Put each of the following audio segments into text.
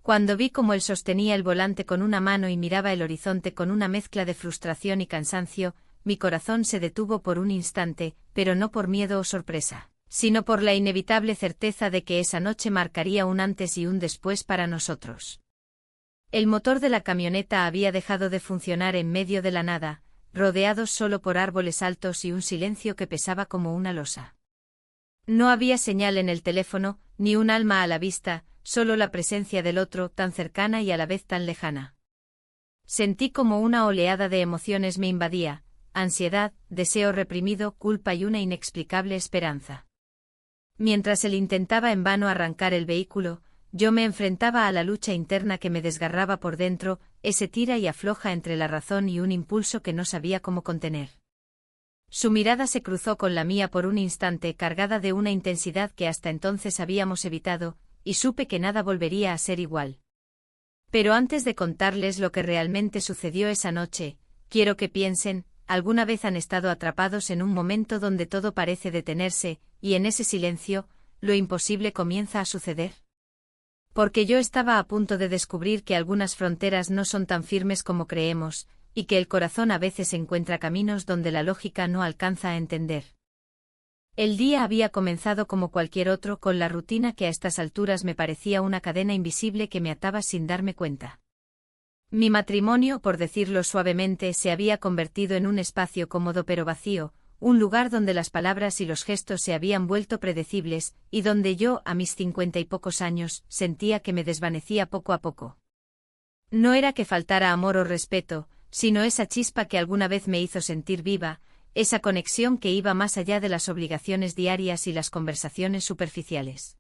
Cuando vi cómo él sostenía el volante con una mano y miraba el horizonte con una mezcla de frustración y cansancio, mi corazón se detuvo por un instante, pero no por miedo o sorpresa, sino por la inevitable certeza de que esa noche marcaría un antes y un después para nosotros. El motor de la camioneta había dejado de funcionar en medio de la nada, rodeados solo por árboles altos y un silencio que pesaba como una losa. No había señal en el teléfono, ni un alma a la vista, solo la presencia del otro, tan cercana y a la vez tan lejana. Sentí como una oleada de emociones me invadía, ansiedad, deseo reprimido, culpa y una inexplicable esperanza. Mientras él intentaba en vano arrancar el vehículo, yo me enfrentaba a la lucha interna que me desgarraba por dentro, ese tira y afloja entre la razón y un impulso que no sabía cómo contener. Su mirada se cruzó con la mía por un instante, cargada de una intensidad que hasta entonces habíamos evitado, y supe que nada volvería a ser igual. Pero antes de contarles lo que realmente sucedió esa noche, quiero que piensen, ¿alguna vez han estado atrapados en un momento donde todo parece detenerse, y en ese silencio, lo imposible comienza a suceder? Porque yo estaba a punto de descubrir que algunas fronteras no son tan firmes como creemos, y que el corazón a veces encuentra caminos donde la lógica no alcanza a entender. El día había comenzado como cualquier otro, con la rutina que a estas alturas me parecía una cadena invisible que me ataba sin darme cuenta. Mi matrimonio, por decirlo suavemente, se había convertido en un espacio cómodo pero vacío, un lugar donde las palabras y los gestos se habían vuelto predecibles, y donde yo, a mis 50 y pocos años, sentía que me desvanecía poco a poco. No era que faltara amor o respeto, sino esa chispa que alguna vez me hizo sentir viva, esa conexión que iba más allá de las obligaciones diarias y las conversaciones superficiales.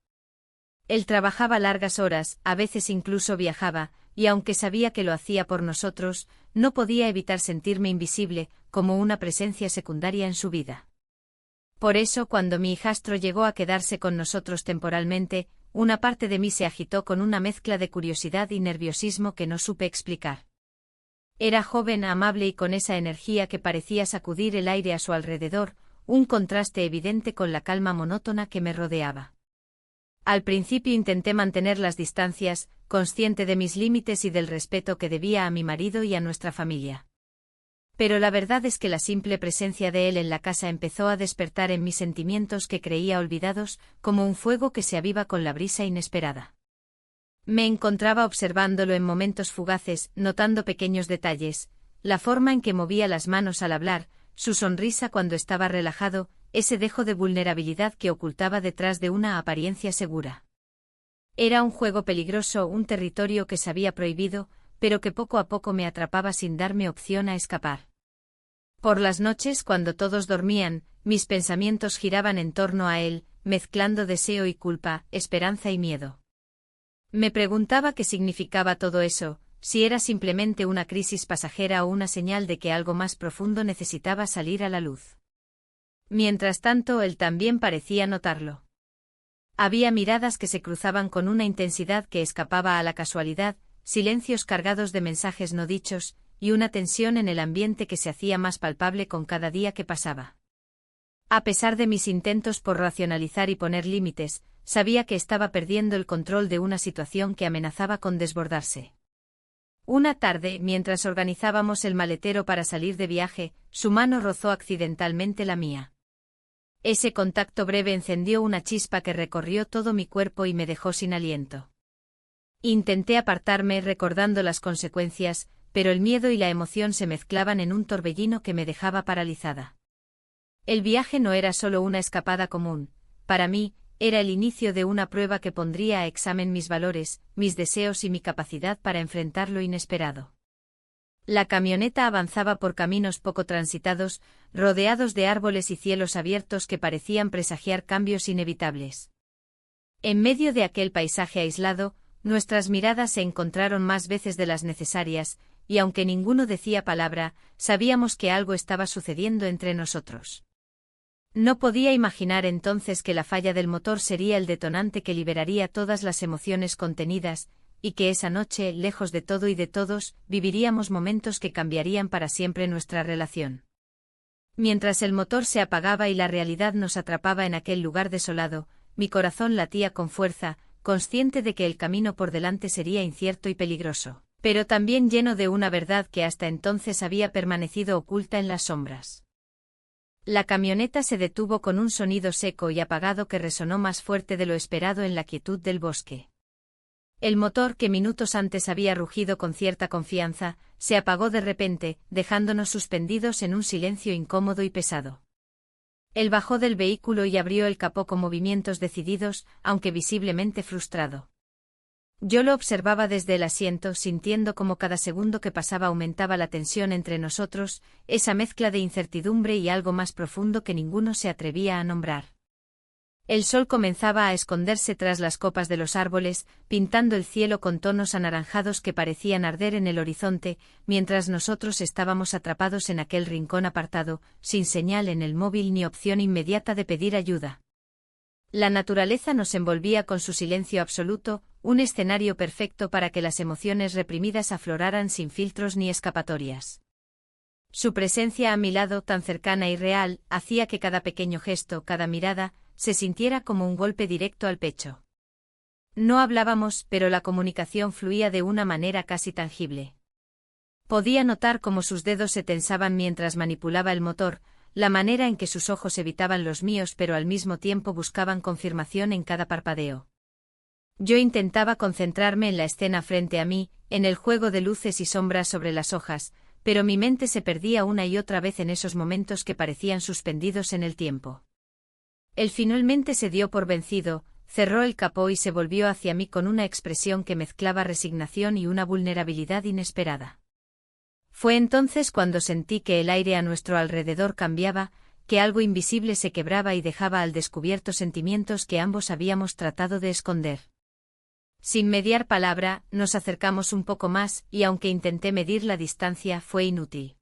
Él trabajaba largas horas, a veces incluso viajaba, y aunque sabía que lo hacía por nosotros, no podía evitar sentirme invisible, como una presencia secundaria en su vida. Por eso, cuando mi hijastro llegó a quedarse con nosotros temporalmente, una parte de mí se agitó con una mezcla de curiosidad y nerviosismo que no supe explicar. Era joven, amable y con esa energía que parecía sacudir el aire a su alrededor, un contraste evidente con la calma monótona que me rodeaba. Al principio intenté mantener las distancias, consciente de mis límites y del respeto que debía a mi marido y a nuestra familia. Pero la verdad es que la simple presencia de él en la casa empezó a despertar en mis sentimientos que creía olvidados, como un fuego que se aviva con la brisa inesperada. Me encontraba observándolo en momentos fugaces, notando pequeños detalles, la forma en que movía las manos al hablar, su sonrisa cuando estaba relajado, ese dejo de vulnerabilidad que ocultaba detrás de una apariencia segura. Era un juego peligroso, un territorio que sabía prohibido, pero que poco a poco me atrapaba sin darme opción a escapar. Por las noches, cuando todos dormían, mis pensamientos giraban en torno a él, mezclando deseo y culpa, esperanza y miedo. Me preguntaba qué significaba todo eso, si era simplemente una crisis pasajera o una señal de que algo más profundo necesitaba salir a la luz. Mientras tanto, él también parecía notarlo. Había miradas que se cruzaban con una intensidad que escapaba a la casualidad, silencios cargados de mensajes no dichos, y una tensión en el ambiente que se hacía más palpable con cada día que pasaba. A pesar de mis intentos por racionalizar y poner límites, sabía que estaba perdiendo el control de una situación que amenazaba con desbordarse. Una tarde, mientras organizábamos el maletero para salir de viaje, su mano rozó accidentalmente la mía. Ese contacto breve encendió una chispa que recorrió todo mi cuerpo y me dejó sin aliento. Intenté apartarme recordando las consecuencias, pero el miedo y la emoción se mezclaban en un torbellino que me dejaba paralizada. El viaje no era solo una escapada común, para mí, era el inicio de una prueba que pondría a examen mis valores, mis deseos y mi capacidad para enfrentar lo inesperado. La camioneta avanzaba por caminos poco transitados, rodeados de árboles y cielos abiertos que parecían presagiar cambios inevitables. En medio de aquel paisaje aislado, nuestras miradas se encontraron más veces de las necesarias, y aunque ninguno decía palabra, sabíamos que algo estaba sucediendo entre nosotros. No podía imaginar entonces que la falla del motor sería el detonante que liberaría todas las emociones contenidas, y que esa noche, lejos de todo y de todos, viviríamos momentos que cambiarían para siempre nuestra relación. Mientras el motor se apagaba y la realidad nos atrapaba en aquel lugar desolado, mi corazón latía con fuerza, consciente de que el camino por delante sería incierto y peligroso, pero también lleno de una verdad que hasta entonces había permanecido oculta en las sombras. La camioneta se detuvo con un sonido seco y apagado que resonó más fuerte de lo esperado en la quietud del bosque. El motor, que minutos antes había rugido con cierta confianza, se apagó de repente, dejándonos suspendidos en un silencio incómodo y pesado. Él bajó del vehículo y abrió el capó con movimientos decididos, aunque visiblemente frustrado. Yo lo observaba desde el asiento, sintiendo como cada segundo que pasaba aumentaba la tensión entre nosotros, esa mezcla de incertidumbre y algo más profundo que ninguno se atrevía a nombrar. El sol comenzaba a esconderse tras las copas de los árboles, pintando el cielo con tonos anaranjados que parecían arder en el horizonte, mientras nosotros estábamos atrapados en aquel rincón apartado, sin señal en el móvil ni opción inmediata de pedir ayuda. La naturaleza nos envolvía con su silencio absoluto, un escenario perfecto para que las emociones reprimidas afloraran sin filtros ni escapatorias. Su presencia a mi lado, tan cercana y real, hacía que cada pequeño gesto, cada mirada, se sintiera como un golpe directo al pecho. No hablábamos, pero la comunicación fluía de una manera casi tangible. Podía notar cómo sus dedos se tensaban mientras manipulaba el motor, la manera en que sus ojos evitaban los míos pero al mismo tiempo buscaban confirmación en cada parpadeo. Yo intentaba concentrarme en la escena frente a mí, en el juego de luces y sombras sobre las hojas, pero mi mente se perdía una y otra vez en esos momentos que parecían suspendidos en el tiempo. Él finalmente se dio por vencido, cerró el capó y se volvió hacia mí con una expresión que mezclaba resignación y una vulnerabilidad inesperada. Fue entonces cuando sentí que el aire a nuestro alrededor cambiaba, que algo invisible se quebraba y dejaba al descubierto sentimientos que ambos habíamos tratado de esconder. Sin mediar palabra, nos acercamos un poco más, y aunque intenté medir la distancia, fue inútil.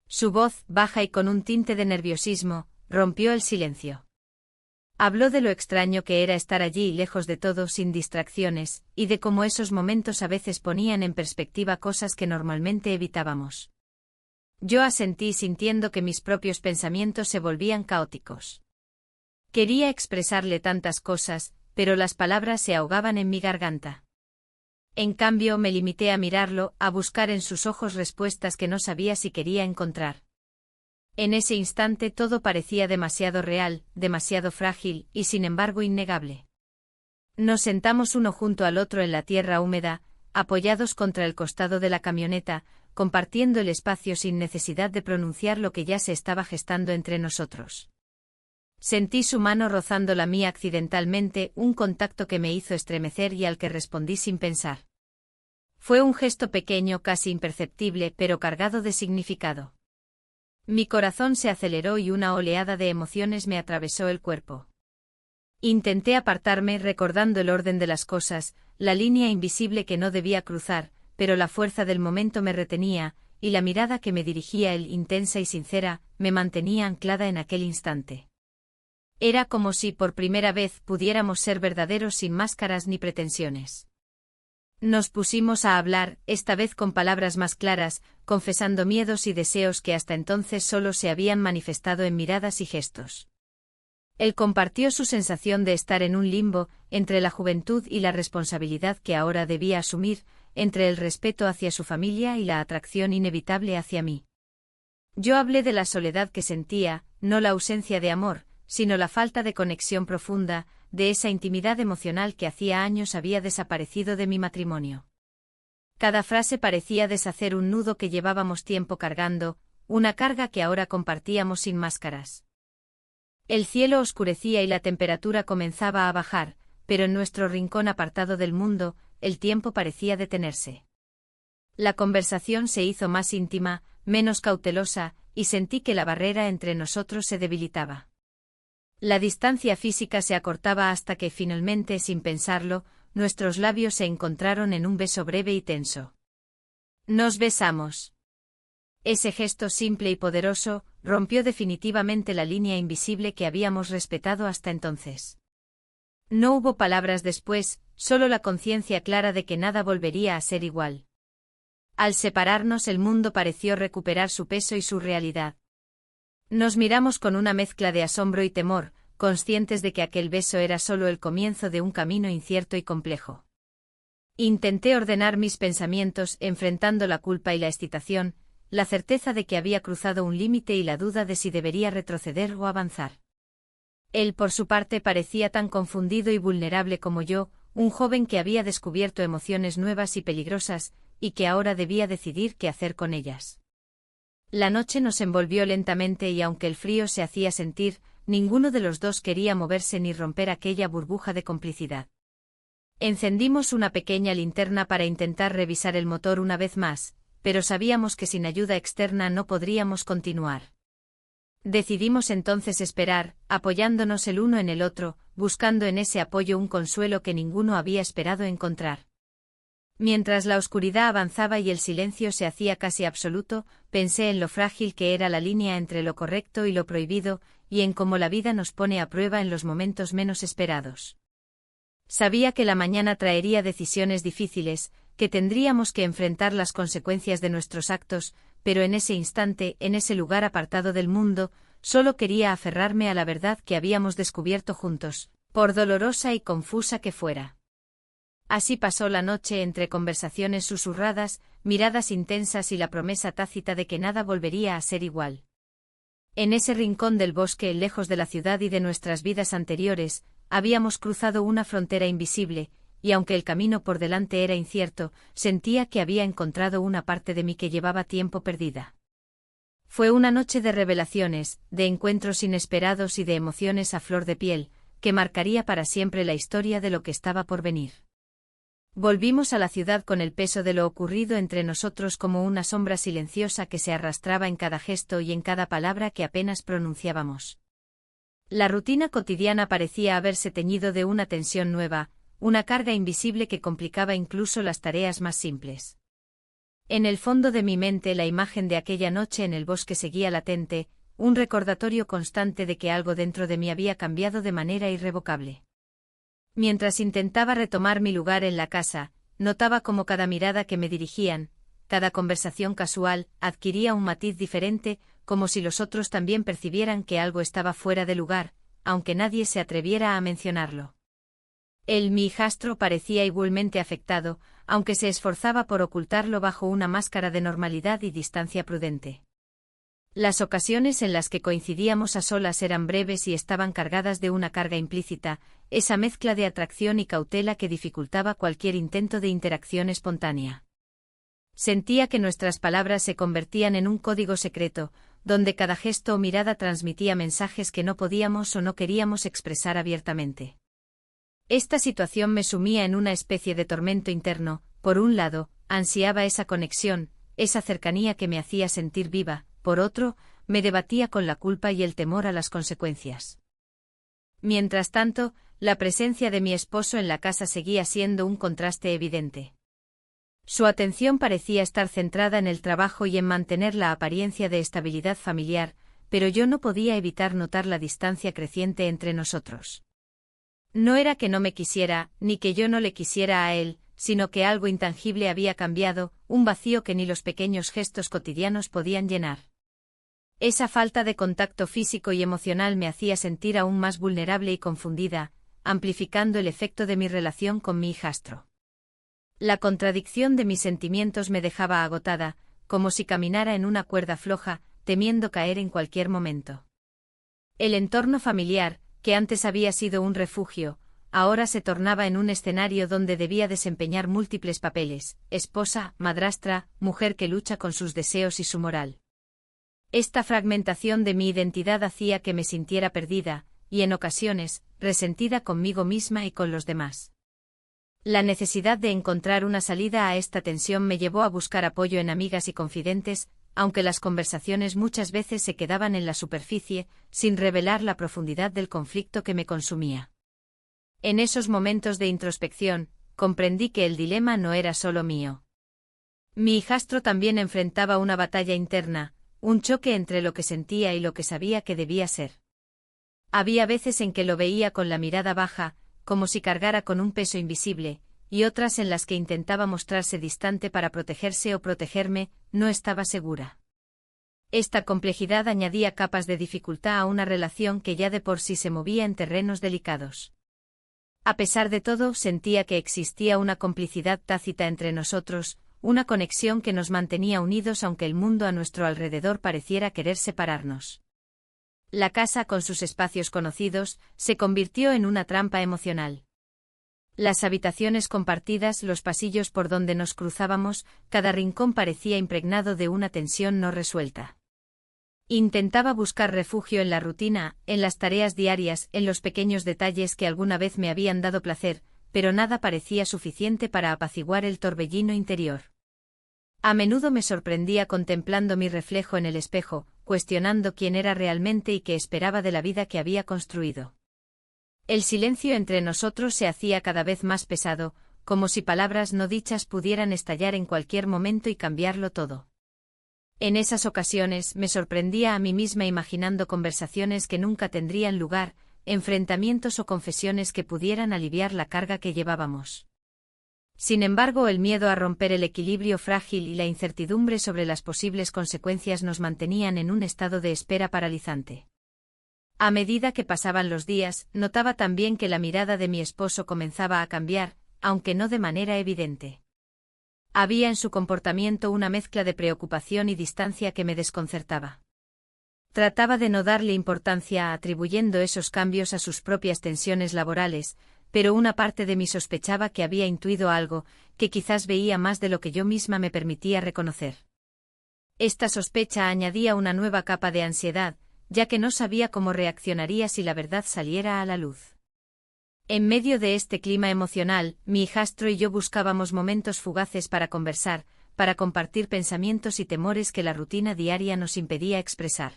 Su voz, baja y con un tinte de nerviosismo, rompió el silencio. Habló de lo extraño que era estar allí lejos de todo, sin distracciones, y de cómo esos momentos a veces ponían en perspectiva cosas que normalmente evitábamos. Yo asentí sintiendo que mis propios pensamientos se volvían caóticos. Quería expresarle tantas cosas, pero las palabras se ahogaban en mi garganta. En cambio, me limité a mirarlo, a buscar en sus ojos respuestas que no sabía si quería encontrar. En ese instante todo parecía demasiado real, demasiado frágil, y sin embargo innegable. Nos sentamos uno junto al otro en la tierra húmeda, apoyados contra el costado de la camioneta, compartiendo el espacio sin necesidad de pronunciar lo que ya se estaba gestando entre nosotros. Sentí su mano rozando la mía accidentalmente, un contacto que me hizo estremecer y al que respondí sin pensar. Fue un gesto pequeño, casi imperceptible, pero cargado de significado. Mi corazón se aceleró y una oleada de emociones me atravesó el cuerpo. Intenté apartarme recordando el orden de las cosas, la línea invisible que no debía cruzar, pero la fuerza del momento me retenía, y la mirada que me dirigía él, intensa y sincera, me mantenía anclada en aquel instante. Era como si por primera vez pudiéramos ser verdaderos sin máscaras ni pretensiones. Nos pusimos a hablar, esta vez con palabras más claras, confesando miedos y deseos que hasta entonces solo se habían manifestado en miradas y gestos. Él compartió su sensación de estar en un limbo, entre la juventud y la responsabilidad que ahora debía asumir, entre el respeto hacia su familia y la atracción inevitable hacia mí. Yo hablé de la soledad que sentía, no la ausencia de amor, sino la falta de conexión profunda, de esa intimidad emocional que hacía años había desaparecido de mi matrimonio. Cada frase parecía deshacer un nudo que llevábamos tiempo cargando, una carga que ahora compartíamos sin máscaras. El cielo oscurecía y la temperatura comenzaba a bajar, pero en nuestro rincón apartado del mundo, el tiempo parecía detenerse. La conversación se hizo más íntima, menos cautelosa, y sentí que la barrera entre nosotros se debilitaba. La distancia física se acortaba hasta que finalmente, sin pensarlo, nuestros labios se encontraron en un beso breve y tenso. Nos besamos. Ese gesto simple y poderoso rompió definitivamente la línea invisible que habíamos respetado hasta entonces. No hubo palabras después, solo la conciencia clara de que nada volvería a ser igual. Al separarnos, el mundo pareció recuperar su peso y su realidad. Nos miramos con una mezcla de asombro y temor, conscientes de que aquel beso era solo el comienzo de un camino incierto y complejo. Intenté ordenar mis pensamientos, enfrentando la culpa y la excitación, la certeza de que había cruzado un límite y la duda de si debería retroceder o avanzar. Él, por su parte, parecía tan confundido y vulnerable como yo, un joven que había descubierto emociones nuevas y peligrosas, y que ahora debía decidir qué hacer con ellas. La noche nos envolvió lentamente y aunque el frío se hacía sentir, ninguno de los dos quería moverse ni romper aquella burbuja de complicidad. Encendimos una pequeña linterna para intentar revisar el motor una vez más, pero sabíamos que sin ayuda externa no podríamos continuar. Decidimos entonces esperar, apoyándonos el uno en el otro, buscando en ese apoyo un consuelo que ninguno había esperado encontrar. Mientras la oscuridad avanzaba y el silencio se hacía casi absoluto, pensé en lo frágil que era la línea entre lo correcto y lo prohibido, y en cómo la vida nos pone a prueba en los momentos menos esperados. Sabía que la mañana traería decisiones difíciles, que tendríamos que enfrentar las consecuencias de nuestros actos, pero en ese instante, en ese lugar apartado del mundo, solo quería aferrarme a la verdad que habíamos descubierto juntos, por dolorosa y confusa que fuera. Así pasó la noche entre conversaciones susurradas, miradas intensas y la promesa tácita de que nada volvería a ser igual. En ese rincón del bosque, lejos de la ciudad y de nuestras vidas anteriores, habíamos cruzado una frontera invisible, y aunque el camino por delante era incierto, sentía que había encontrado una parte de mí que llevaba tiempo perdida. Fue una noche de revelaciones, de encuentros inesperados y de emociones a flor de piel, que marcaría para siempre la historia de lo que estaba por venir. Volvimos a la ciudad con el peso de lo ocurrido entre nosotros como una sombra silenciosa que se arrastraba en cada gesto y en cada palabra que apenas pronunciábamos. La rutina cotidiana parecía haberse teñido de una tensión nueva, una carga invisible que complicaba incluso las tareas más simples. En el fondo de mi mente la imagen de aquella noche en el bosque seguía latente, un recordatorio constante de que algo dentro de mí había cambiado de manera irrevocable. Mientras intentaba retomar mi lugar en la casa, notaba cómo cada mirada que me dirigían, cada conversación casual, adquiría un matiz diferente, como si los otros también percibieran que algo estaba fuera de lugar, aunque nadie se atreviera a mencionarlo. Mi hijastro parecía igualmente afectado, aunque se esforzaba por ocultarlo bajo una máscara de normalidad y distancia prudente. Las ocasiones en las que coincidíamos a solas eran breves y estaban cargadas de una carga implícita, esa mezcla de atracción y cautela que dificultaba cualquier intento de interacción espontánea. Sentía que nuestras palabras se convertían en un código secreto, donde cada gesto o mirada transmitía mensajes que no podíamos o no queríamos expresar abiertamente. Esta situación me sumía en una especie de tormento interno. Por un lado, ansiaba esa conexión, esa cercanía que me hacía sentir viva. Por otro, me debatía con la culpa y el temor a las consecuencias. Mientras tanto, la presencia de mi esposo en la casa seguía siendo un contraste evidente. Su atención parecía estar centrada en el trabajo y en mantener la apariencia de estabilidad familiar, pero yo no podía evitar notar la distancia creciente entre nosotros. No era que no me quisiera, ni que yo no le quisiera a él, sino que algo intangible había cambiado, un vacío que ni los pequeños gestos cotidianos podían llenar. Esa falta de contacto físico y emocional me hacía sentir aún más vulnerable y confundida, amplificando el efecto de mi relación con mi hijastro. La contradicción de mis sentimientos me dejaba agotada, como si caminara en una cuerda floja, temiendo caer en cualquier momento. El entorno familiar, que antes había sido un refugio, ahora se tornaba en un escenario donde debía desempeñar múltiples papeles: esposa, madrastra, mujer que lucha con sus deseos y su moral. Esta fragmentación de mi identidad hacía que me sintiera perdida, y en ocasiones, resentida conmigo misma y con los demás. La necesidad de encontrar una salida a esta tensión me llevó a buscar apoyo en amigas y confidentes, aunque las conversaciones muchas veces se quedaban en la superficie, sin revelar la profundidad del conflicto que me consumía. En esos momentos de introspección, comprendí que el dilema no era solo mío. Mi hijastro también enfrentaba una batalla interna, un choque entre lo que sentía y lo que sabía que debía ser. Había veces en que lo veía con la mirada baja, como si cargara con un peso invisible, y otras en las que intentaba mostrarse distante para protegerse o protegerme. No estaba segura. Esta complejidad añadía capas de dificultad a una relación que ya de por sí se movía en terrenos delicados. A pesar de todo, sentía que existía una complicidad tácita entre nosotros, una conexión que nos mantenía unidos aunque el mundo a nuestro alrededor pareciera querer separarnos. La casa, con sus espacios conocidos, se convirtió en una trampa emocional. Las habitaciones compartidas, los pasillos por donde nos cruzábamos, cada rincón parecía impregnado de una tensión no resuelta. Intentaba buscar refugio en la rutina, en las tareas diarias, en los pequeños detalles que alguna vez me habían dado placer, pero nada parecía suficiente para apaciguar el torbellino interior. A menudo me sorprendía contemplando mi reflejo en el espejo, cuestionando quién era realmente y qué esperaba de la vida que había construido. El silencio entre nosotros se hacía cada vez más pesado, como si palabras no dichas pudieran estallar en cualquier momento y cambiarlo todo. En esas ocasiones me sorprendía a mí misma imaginando conversaciones que nunca tendrían lugar, enfrentamientos o confesiones que pudieran aliviar la carga que llevábamos. Sin embargo, el miedo a romper el equilibrio frágil y la incertidumbre sobre las posibles consecuencias nos mantenían en un estado de espera paralizante. A medida que pasaban los días, notaba también que la mirada de mi esposo comenzaba a cambiar, aunque no de manera evidente. Había en su comportamiento una mezcla de preocupación y distancia que me desconcertaba. Trataba de no darle importancia atribuyendo esos cambios a sus propias tensiones laborales, pero una parte de mí sospechaba que había intuido algo, que quizás veía más de lo que yo misma me permitía reconocer. Esta sospecha añadía una nueva capa de ansiedad, ya que no sabía cómo reaccionaría si la verdad saliera a la luz. En medio de este clima emocional, mi hijastro y yo buscábamos momentos fugaces para conversar, para compartir pensamientos y temores que la rutina diaria nos impedía expresar.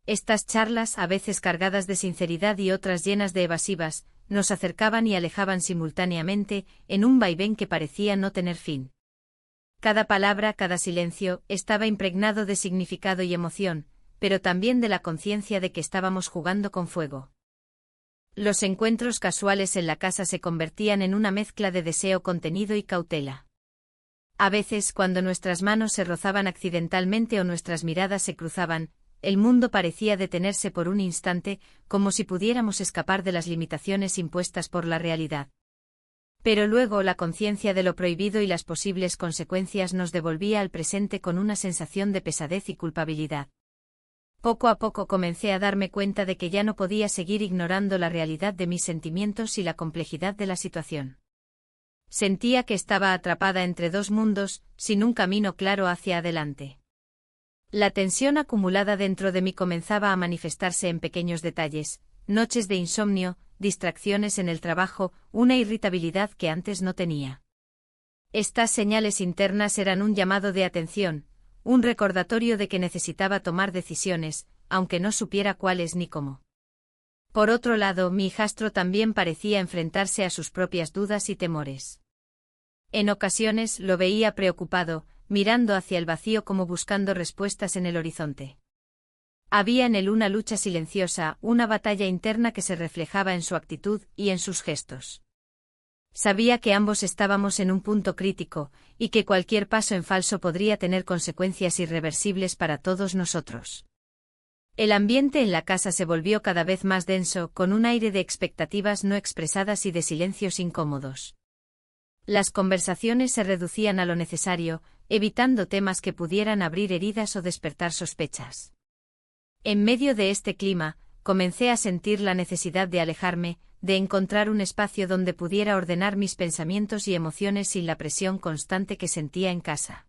Estas charlas, a veces cargadas de sinceridad y otras llenas de evasivas, nos acercaban y alejaban simultáneamente, en un vaivén que parecía no tener fin. Cada palabra, cada silencio, estaba impregnado de significado y emoción, pero también de la conciencia de que estábamos jugando con fuego. Los encuentros casuales en la casa se convertían en una mezcla de deseo contenido y cautela. A veces, cuando nuestras manos se rozaban accidentalmente o nuestras miradas se cruzaban, el mundo parecía detenerse por un instante, como si pudiéramos escapar de las limitaciones impuestas por la realidad. Pero luego la conciencia de lo prohibido y las posibles consecuencias nos devolvía al presente con una sensación de pesadez y culpabilidad. Poco a poco comencé a darme cuenta de que ya no podía seguir ignorando la realidad de mis sentimientos y la complejidad de la situación. Sentía que estaba atrapada entre dos mundos, sin un camino claro hacia adelante. La tensión acumulada dentro de mí comenzaba a manifestarse en pequeños detalles, noches de insomnio, distracciones en el trabajo, una irritabilidad que antes no tenía. Estas señales internas eran un llamado de atención, un recordatorio de que necesitaba tomar decisiones, aunque no supiera cuáles ni cómo. Por otro lado, mi hijastro también parecía enfrentarse a sus propias dudas y temores. En ocasiones lo veía preocupado, mirando hacia el vacío como buscando respuestas en el horizonte. Había en él una lucha silenciosa, una batalla interna que se reflejaba en su actitud y en sus gestos. Sabía que ambos estábamos en un punto crítico, y que cualquier paso en falso podría tener consecuencias irreversibles para todos nosotros. El ambiente en la casa se volvió cada vez más denso, con un aire de expectativas no expresadas y de silencios incómodos. Las conversaciones se reducían a lo necesario, evitando temas que pudieran abrir heridas o despertar sospechas. En medio de este clima, comencé a sentir la necesidad de alejarme, de encontrar un espacio donde pudiera ordenar mis pensamientos y emociones sin la presión constante que sentía en casa.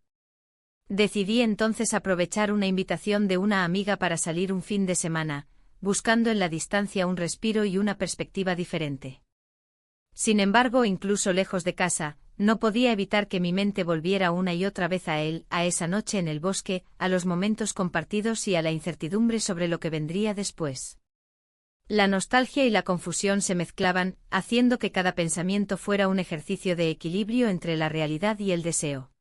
Decidí entonces aprovechar una invitación de una amiga para salir un fin de semana, buscando en la distancia un respiro y una perspectiva diferente. Sin embargo, incluso lejos de casa, no podía evitar que mi mente volviera una y otra vez a él, a esa noche en el bosque, a los momentos compartidos y a la incertidumbre sobre lo que vendría después. La nostalgia y la confusión se mezclaban, haciendo que cada pensamiento fuera un ejercicio de equilibrio entre la realidad y el deseo.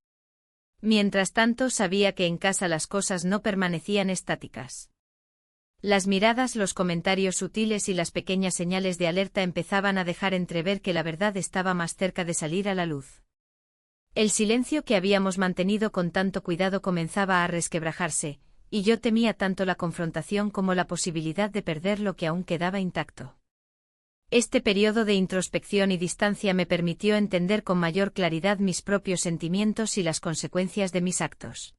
Mientras tanto, sabía que en casa las cosas no permanecían estáticas. Las miradas, los comentarios sutiles y las pequeñas señales de alerta empezaban a dejar entrever que la verdad estaba más cerca de salir a la luz. El silencio que habíamos mantenido con tanto cuidado comenzaba a resquebrajarse, y yo temía tanto la confrontación como la posibilidad de perder lo que aún quedaba intacto. Este periodo de introspección y distancia me permitió entender con mayor claridad mis propios sentimientos y las consecuencias de mis actos.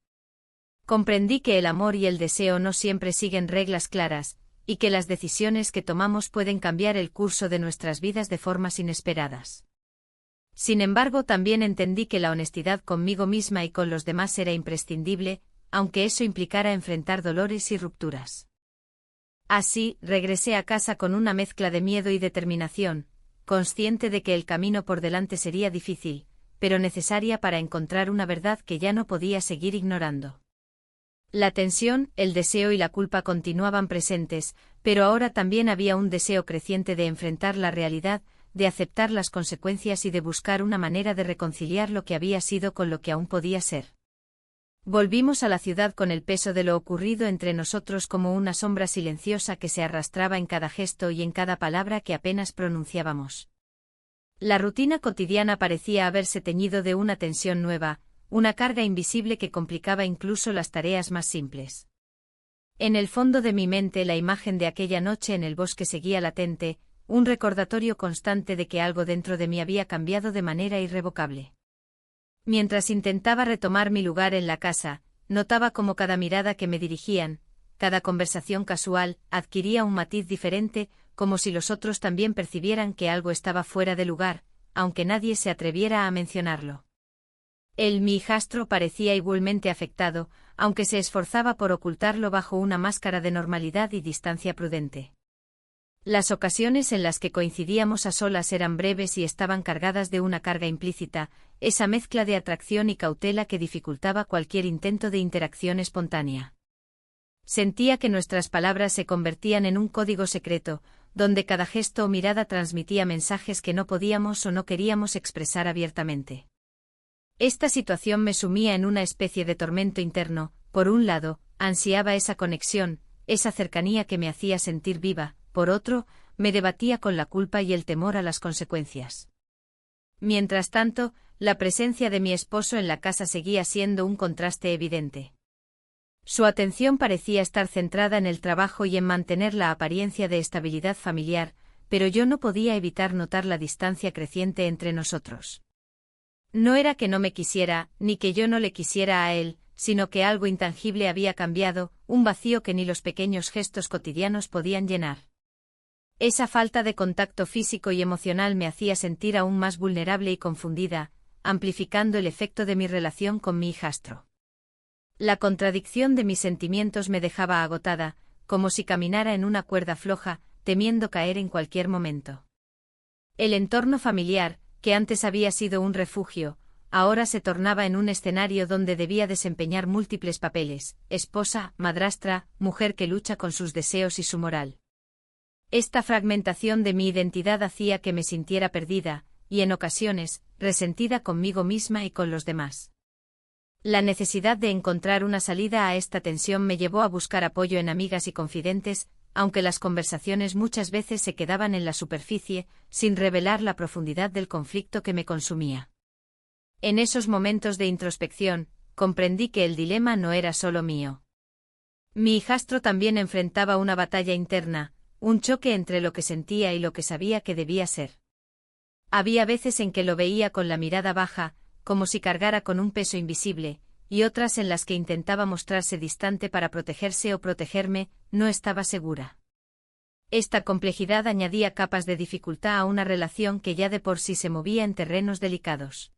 Comprendí que el amor y el deseo no siempre siguen reglas claras, y que las decisiones que tomamos pueden cambiar el curso de nuestras vidas de formas inesperadas. Sin embargo, también entendí que la honestidad conmigo misma y con los demás era imprescindible, aunque eso implicara enfrentar dolores y rupturas. Así, regresé a casa con una mezcla de miedo y determinación, consciente de que el camino por delante sería difícil, pero necesaria para encontrar una verdad que ya no podía seguir ignorando. La tensión, el deseo y la culpa continuaban presentes, pero ahora también había un deseo creciente de enfrentar la realidad, de aceptar las consecuencias y de buscar una manera de reconciliar lo que había sido con lo que aún podía ser. Volvimos a la ciudad con el peso de lo ocurrido entre nosotros como una sombra silenciosa que se arrastraba en cada gesto y en cada palabra que apenas pronunciábamos. La rutina cotidiana parecía haberse teñido de una tensión nueva, una carga invisible que complicaba incluso las tareas más simples. En el fondo de mi mente la imagen de aquella noche en el bosque seguía latente, un recordatorio constante de que algo dentro de mí había cambiado de manera irrevocable. Mientras intentaba retomar mi lugar en la casa, notaba cómo cada mirada que me dirigían, cada conversación casual, adquiría un matiz diferente, como si los otros también percibieran que algo estaba fuera de lugar, aunque nadie se atreviera a mencionarlo. Mi hijastro parecía igualmente afectado, aunque se esforzaba por ocultarlo bajo una máscara de normalidad y distancia prudente. Las ocasiones en las que coincidíamos a solas eran breves y estaban cargadas de una carga implícita, esa mezcla de atracción y cautela que dificultaba cualquier intento de interacción espontánea. Sentía que nuestras palabras se convertían en un código secreto, donde cada gesto o mirada transmitía mensajes que no podíamos o no queríamos expresar abiertamente. Esta situación me sumía en una especie de tormento interno. Por un lado, ansiaba esa conexión, esa cercanía que me hacía sentir viva. Por otro, me debatía con la culpa y el temor a las consecuencias. Mientras tanto, la presencia de mi esposo en la casa seguía siendo un contraste evidente. Su atención parecía estar centrada en el trabajo y en mantener la apariencia de estabilidad familiar, pero yo no podía evitar notar la distancia creciente entre nosotros. No era que no me quisiera, ni que yo no le quisiera a él, sino que algo intangible había cambiado, un vacío que ni los pequeños gestos cotidianos podían llenar. Esa falta de contacto físico y emocional me hacía sentir aún más vulnerable y confundida, amplificando el efecto de mi relación con mi hijastro. La contradicción de mis sentimientos me dejaba agotada, como si caminara en una cuerda floja, temiendo caer en cualquier momento. El entorno familiar, que antes había sido un refugio, ahora se tornaba en un escenario donde debía desempeñar múltiples papeles: esposa, madrastra, mujer que lucha con sus deseos y su moral. Esta fragmentación de mi identidad hacía que me sintiera perdida, y en ocasiones, resentida conmigo misma y con los demás. La necesidad de encontrar una salida a esta tensión me llevó a buscar apoyo en amigas y confidentes, aunque las conversaciones muchas veces se quedaban en la superficie, sin revelar la profundidad del conflicto que me consumía. En esos momentos de introspección, comprendí que el dilema no era solo mío. Mi hijastro también enfrentaba una batalla interna, un choque entre lo que sentía y lo que sabía que debía ser. Había veces en que lo veía con la mirada baja, como si cargara con un peso invisible, y otras en las que intentaba mostrarse distante para protegerse o protegerme. No estaba segura. Esta complejidad añadía capas de dificultad a una relación que ya de por sí se movía en terrenos delicados.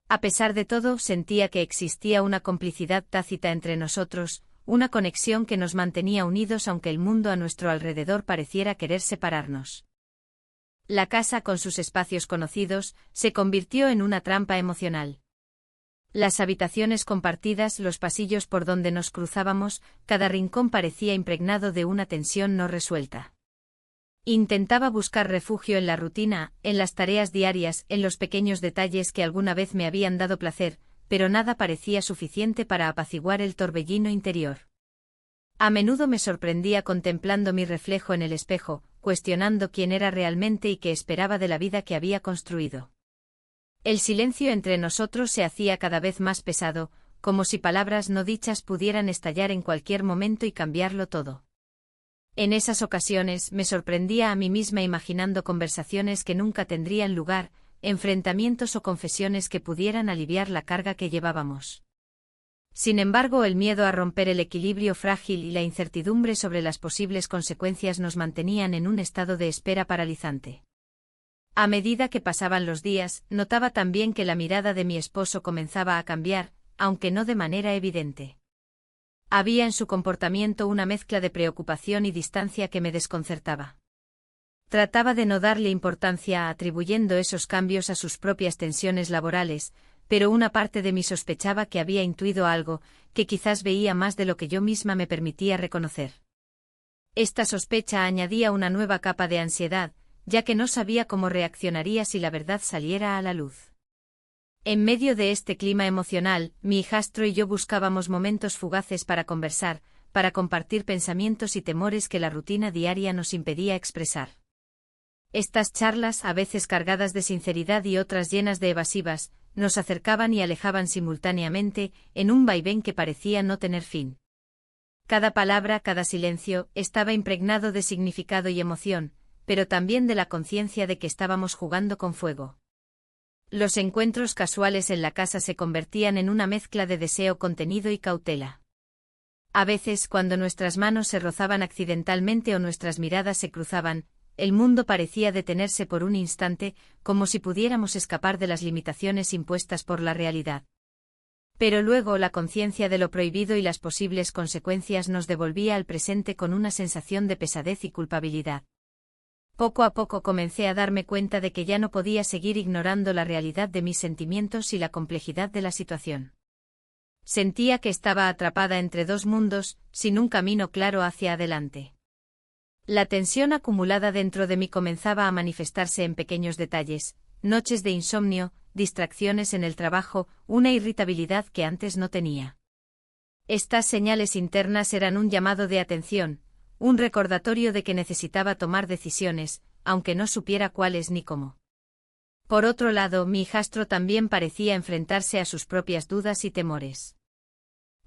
A pesar de todo, sentía que existía una complicidad tácita entre nosotros, una conexión que nos mantenía unidos aunque el mundo a nuestro alrededor pareciera querer separarnos. La casa, con sus espacios conocidos, se convirtió en una trampa emocional. Las habitaciones compartidas, los pasillos por donde nos cruzábamos, cada rincón parecía impregnado de una tensión no resuelta. Intentaba buscar refugio en la rutina, en las tareas diarias, en los pequeños detalles que alguna vez me habían dado placer, pero nada parecía suficiente para apaciguar el torbellino interior. A menudo me sorprendía contemplando mi reflejo en el espejo, cuestionando quién era realmente y qué esperaba de la vida que había construido. El silencio entre nosotros se hacía cada vez más pesado, como si palabras no dichas pudieran estallar en cualquier momento y cambiarlo todo. En esas ocasiones me sorprendía a mí misma imaginando conversaciones que nunca tendrían lugar, enfrentamientos o confesiones que pudieran aliviar la carga que llevábamos. Sin embargo, el miedo a romper el equilibrio frágil y la incertidumbre sobre las posibles consecuencias nos mantenían en un estado de espera paralizante. A medida que pasaban los días, notaba también que la mirada de mi esposo comenzaba a cambiar, aunque no de manera evidente. Había en su comportamiento una mezcla de preocupación y distancia que me desconcertaba. Trataba de no darle importancia atribuyendo esos cambios a sus propias tensiones laborales, pero una parte de mí sospechaba que había intuido algo, que quizás veía más de lo que yo misma me permitía reconocer. Esta sospecha añadía una nueva capa de ansiedad, ya que no sabía cómo reaccionaría si la verdad saliera a la luz. En medio de este clima emocional, mi hijastro y yo buscábamos momentos fugaces para conversar, para compartir pensamientos y temores que la rutina diaria nos impedía expresar. Estas charlas, a veces cargadas de sinceridad y otras llenas de evasivas, nos acercaban y alejaban simultáneamente, en un vaivén que parecía no tener fin. Cada palabra, cada silencio, estaba impregnado de significado y emoción, pero también de la conciencia de que estábamos jugando con fuego. Los encuentros casuales en la casa se convertían en una mezcla de deseo contenido y cautela. A veces, cuando nuestras manos se rozaban accidentalmente o nuestras miradas se cruzaban, el mundo parecía detenerse por un instante, como si pudiéramos escapar de las limitaciones impuestas por la realidad. Pero luego la conciencia de lo prohibido y las posibles consecuencias nos devolvía al presente con una sensación de pesadez y culpabilidad. Poco a poco comencé a darme cuenta de que ya no podía seguir ignorando la realidad de mis sentimientos y la complejidad de la situación. Sentía que estaba atrapada entre dos mundos, sin un camino claro hacia adelante. La tensión acumulada dentro de mí comenzaba a manifestarse en pequeños detalles, noches de insomnio, distracciones en el trabajo, una irritabilidad que antes no tenía. Estas señales internas eran un llamado de atención, un recordatorio de que necesitaba tomar decisiones, aunque no supiera cuáles ni cómo. Por otro lado, mi hijastro también parecía enfrentarse a sus propias dudas y temores.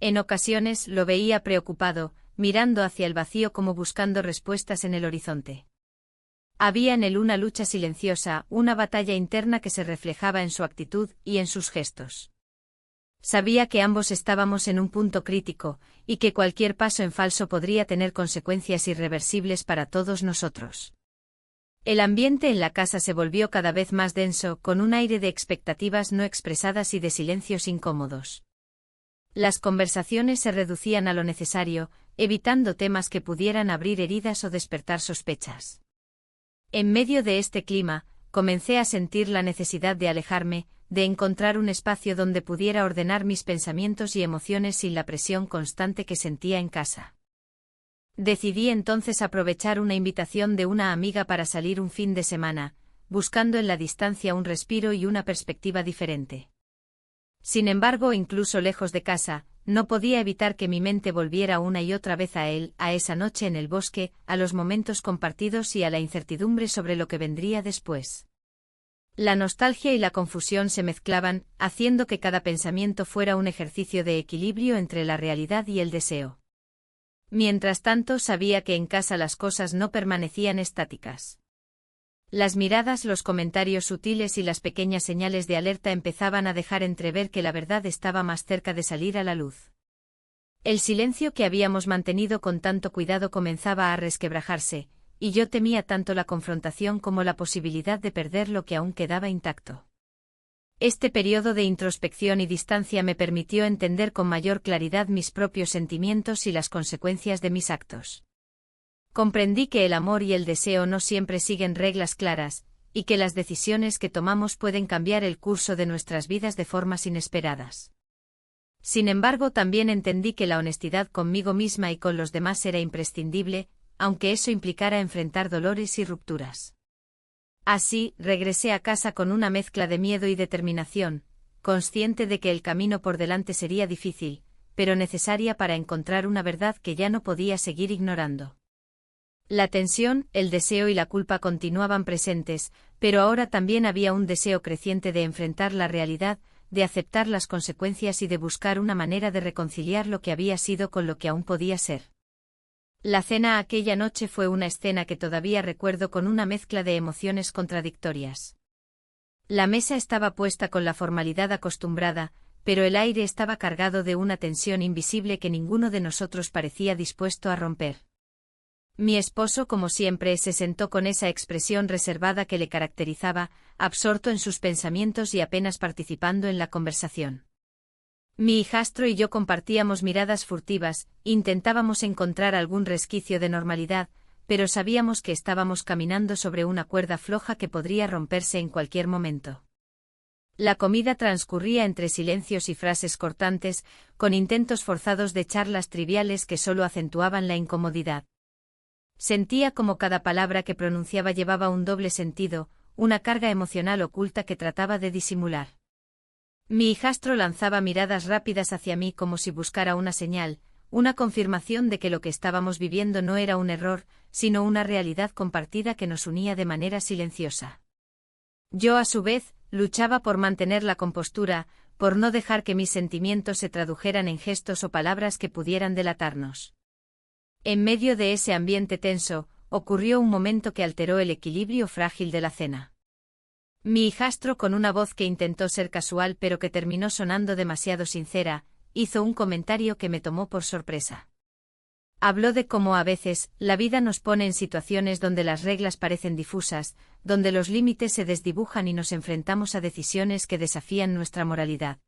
En ocasiones lo veía preocupado, mirando hacia el vacío como buscando respuestas en el horizonte. Había en él una lucha silenciosa, una batalla interna que se reflejaba en su actitud y en sus gestos. Sabía que ambos estábamos en un punto crítico, y que cualquier paso en falso podría tener consecuencias irreversibles para todos nosotros. El ambiente en la casa se volvió cada vez más denso, con un aire de expectativas no expresadas y de silencios incómodos. Las conversaciones se reducían a lo necesario, evitando temas que pudieran abrir heridas o despertar sospechas. En medio de este clima, comencé a sentir la necesidad de alejarme, de encontrar un espacio donde pudiera ordenar mis pensamientos y emociones sin la presión constante que sentía en casa. Decidí entonces aprovechar una invitación de una amiga para salir un fin de semana, buscando en la distancia un respiro y una perspectiva diferente. Sin embargo, incluso lejos de casa, no podía evitar que mi mente volviera una y otra vez a él, a esa noche en el bosque, a los momentos compartidos y a la incertidumbre sobre lo que vendría después. La nostalgia y la confusión se mezclaban, haciendo que cada pensamiento fuera un ejercicio de equilibrio entre la realidad y el deseo. Mientras tanto, sabía que en casa las cosas no permanecían estáticas. Las miradas, los comentarios sutiles y las pequeñas señales de alerta empezaban a dejar entrever que la verdad estaba más cerca de salir a la luz. El silencio que habíamos mantenido con tanto cuidado comenzaba a resquebrajarse, y yo temía tanto la confrontación como la posibilidad de perder lo que aún quedaba intacto. Este periodo de introspección y distancia me permitió entender con mayor claridad mis propios sentimientos y las consecuencias de mis actos. Comprendí que el amor y el deseo no siempre siguen reglas claras, y que las decisiones que tomamos pueden cambiar el curso de nuestras vidas de formas inesperadas. Sin embargo, también entendí que la honestidad conmigo misma y con los demás era imprescindible, aunque eso implicara enfrentar dolores y rupturas. Así, regresé a casa con una mezcla de miedo y determinación, consciente de que el camino por delante sería difícil, pero necesaria para encontrar una verdad que ya no podía seguir ignorando. La tensión, el deseo y la culpa continuaban presentes, pero ahora también había un deseo creciente de enfrentar la realidad, de aceptar las consecuencias y de buscar una manera de reconciliar lo que había sido con lo que aún podía ser. La cena aquella noche fue una escena que todavía recuerdo con una mezcla de emociones contradictorias. La mesa estaba puesta con la formalidad acostumbrada, pero el aire estaba cargado de una tensión invisible que ninguno de nosotros parecía dispuesto a romper. Mi esposo, como siempre, se sentó con esa expresión reservada que le caracterizaba, absorto en sus pensamientos y apenas participando en la conversación. Mi hijastro y yo compartíamos miradas furtivas, intentábamos encontrar algún resquicio de normalidad, pero sabíamos que estábamos caminando sobre una cuerda floja que podría romperse en cualquier momento. La comida transcurría entre silencios y frases cortantes, con intentos forzados de charlas triviales que solo acentuaban la incomodidad. Sentía como cada palabra que pronunciaba llevaba un doble sentido, una carga emocional oculta que trataba de disimular. Mi hijastro lanzaba miradas rápidas hacia mí como si buscara una señal, una confirmación de que lo que estábamos viviendo no era un error, sino una realidad compartida que nos unía de manera silenciosa. Yo, a su vez, luchaba por mantener la compostura, por no dejar que mis sentimientos se tradujeran en gestos o palabras que pudieran delatarnos. En medio de ese ambiente tenso, ocurrió un momento que alteró el equilibrio frágil de la cena. Mi hijastro, con una voz que intentó ser casual pero que terminó sonando demasiado sincera, hizo un comentario que me tomó por sorpresa. Habló de cómo a veces la vida nos pone en situaciones donde las reglas parecen difusas, donde los límites se desdibujan y nos enfrentamos a decisiones que desafían nuestra moralidad.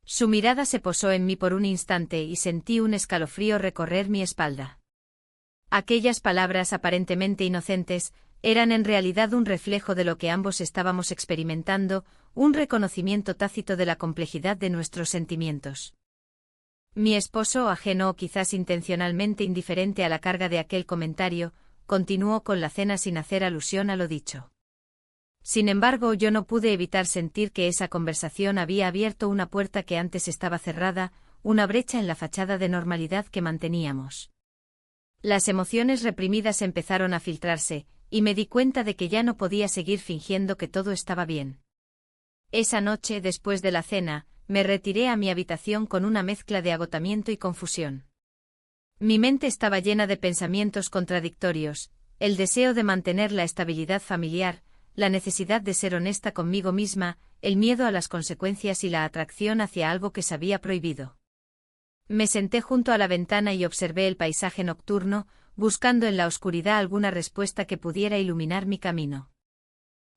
Su mirada se posó en mí por un instante y sentí un escalofrío recorrer mi espalda. Aquellas palabras aparentemente inocentes eran en realidad un reflejo de lo que ambos estábamos experimentando, un reconocimiento tácito de la complejidad de nuestros sentimientos. Mi esposo, ajeno o quizás intencionalmente indiferente a la carga de aquel comentario, continuó con la cena sin hacer alusión a lo dicho. Sin embargo, yo no pude evitar sentir que esa conversación había abierto una puerta que antes estaba cerrada, una brecha en la fachada de normalidad que manteníamos. Las emociones reprimidas empezaron a filtrarse, y me di cuenta de que ya no podía seguir fingiendo que todo estaba bien. Esa noche, después de la cena, me retiré a mi habitación con una mezcla de agotamiento y confusión. Mi mente estaba llena de pensamientos contradictorios, el deseo de mantener la estabilidad familiar, la necesidad de ser honesta conmigo misma, el miedo a las consecuencias y la atracción hacia algo que sabía prohibido. Me senté junto a la ventana y observé el paisaje nocturno, buscando en la oscuridad alguna respuesta que pudiera iluminar mi camino.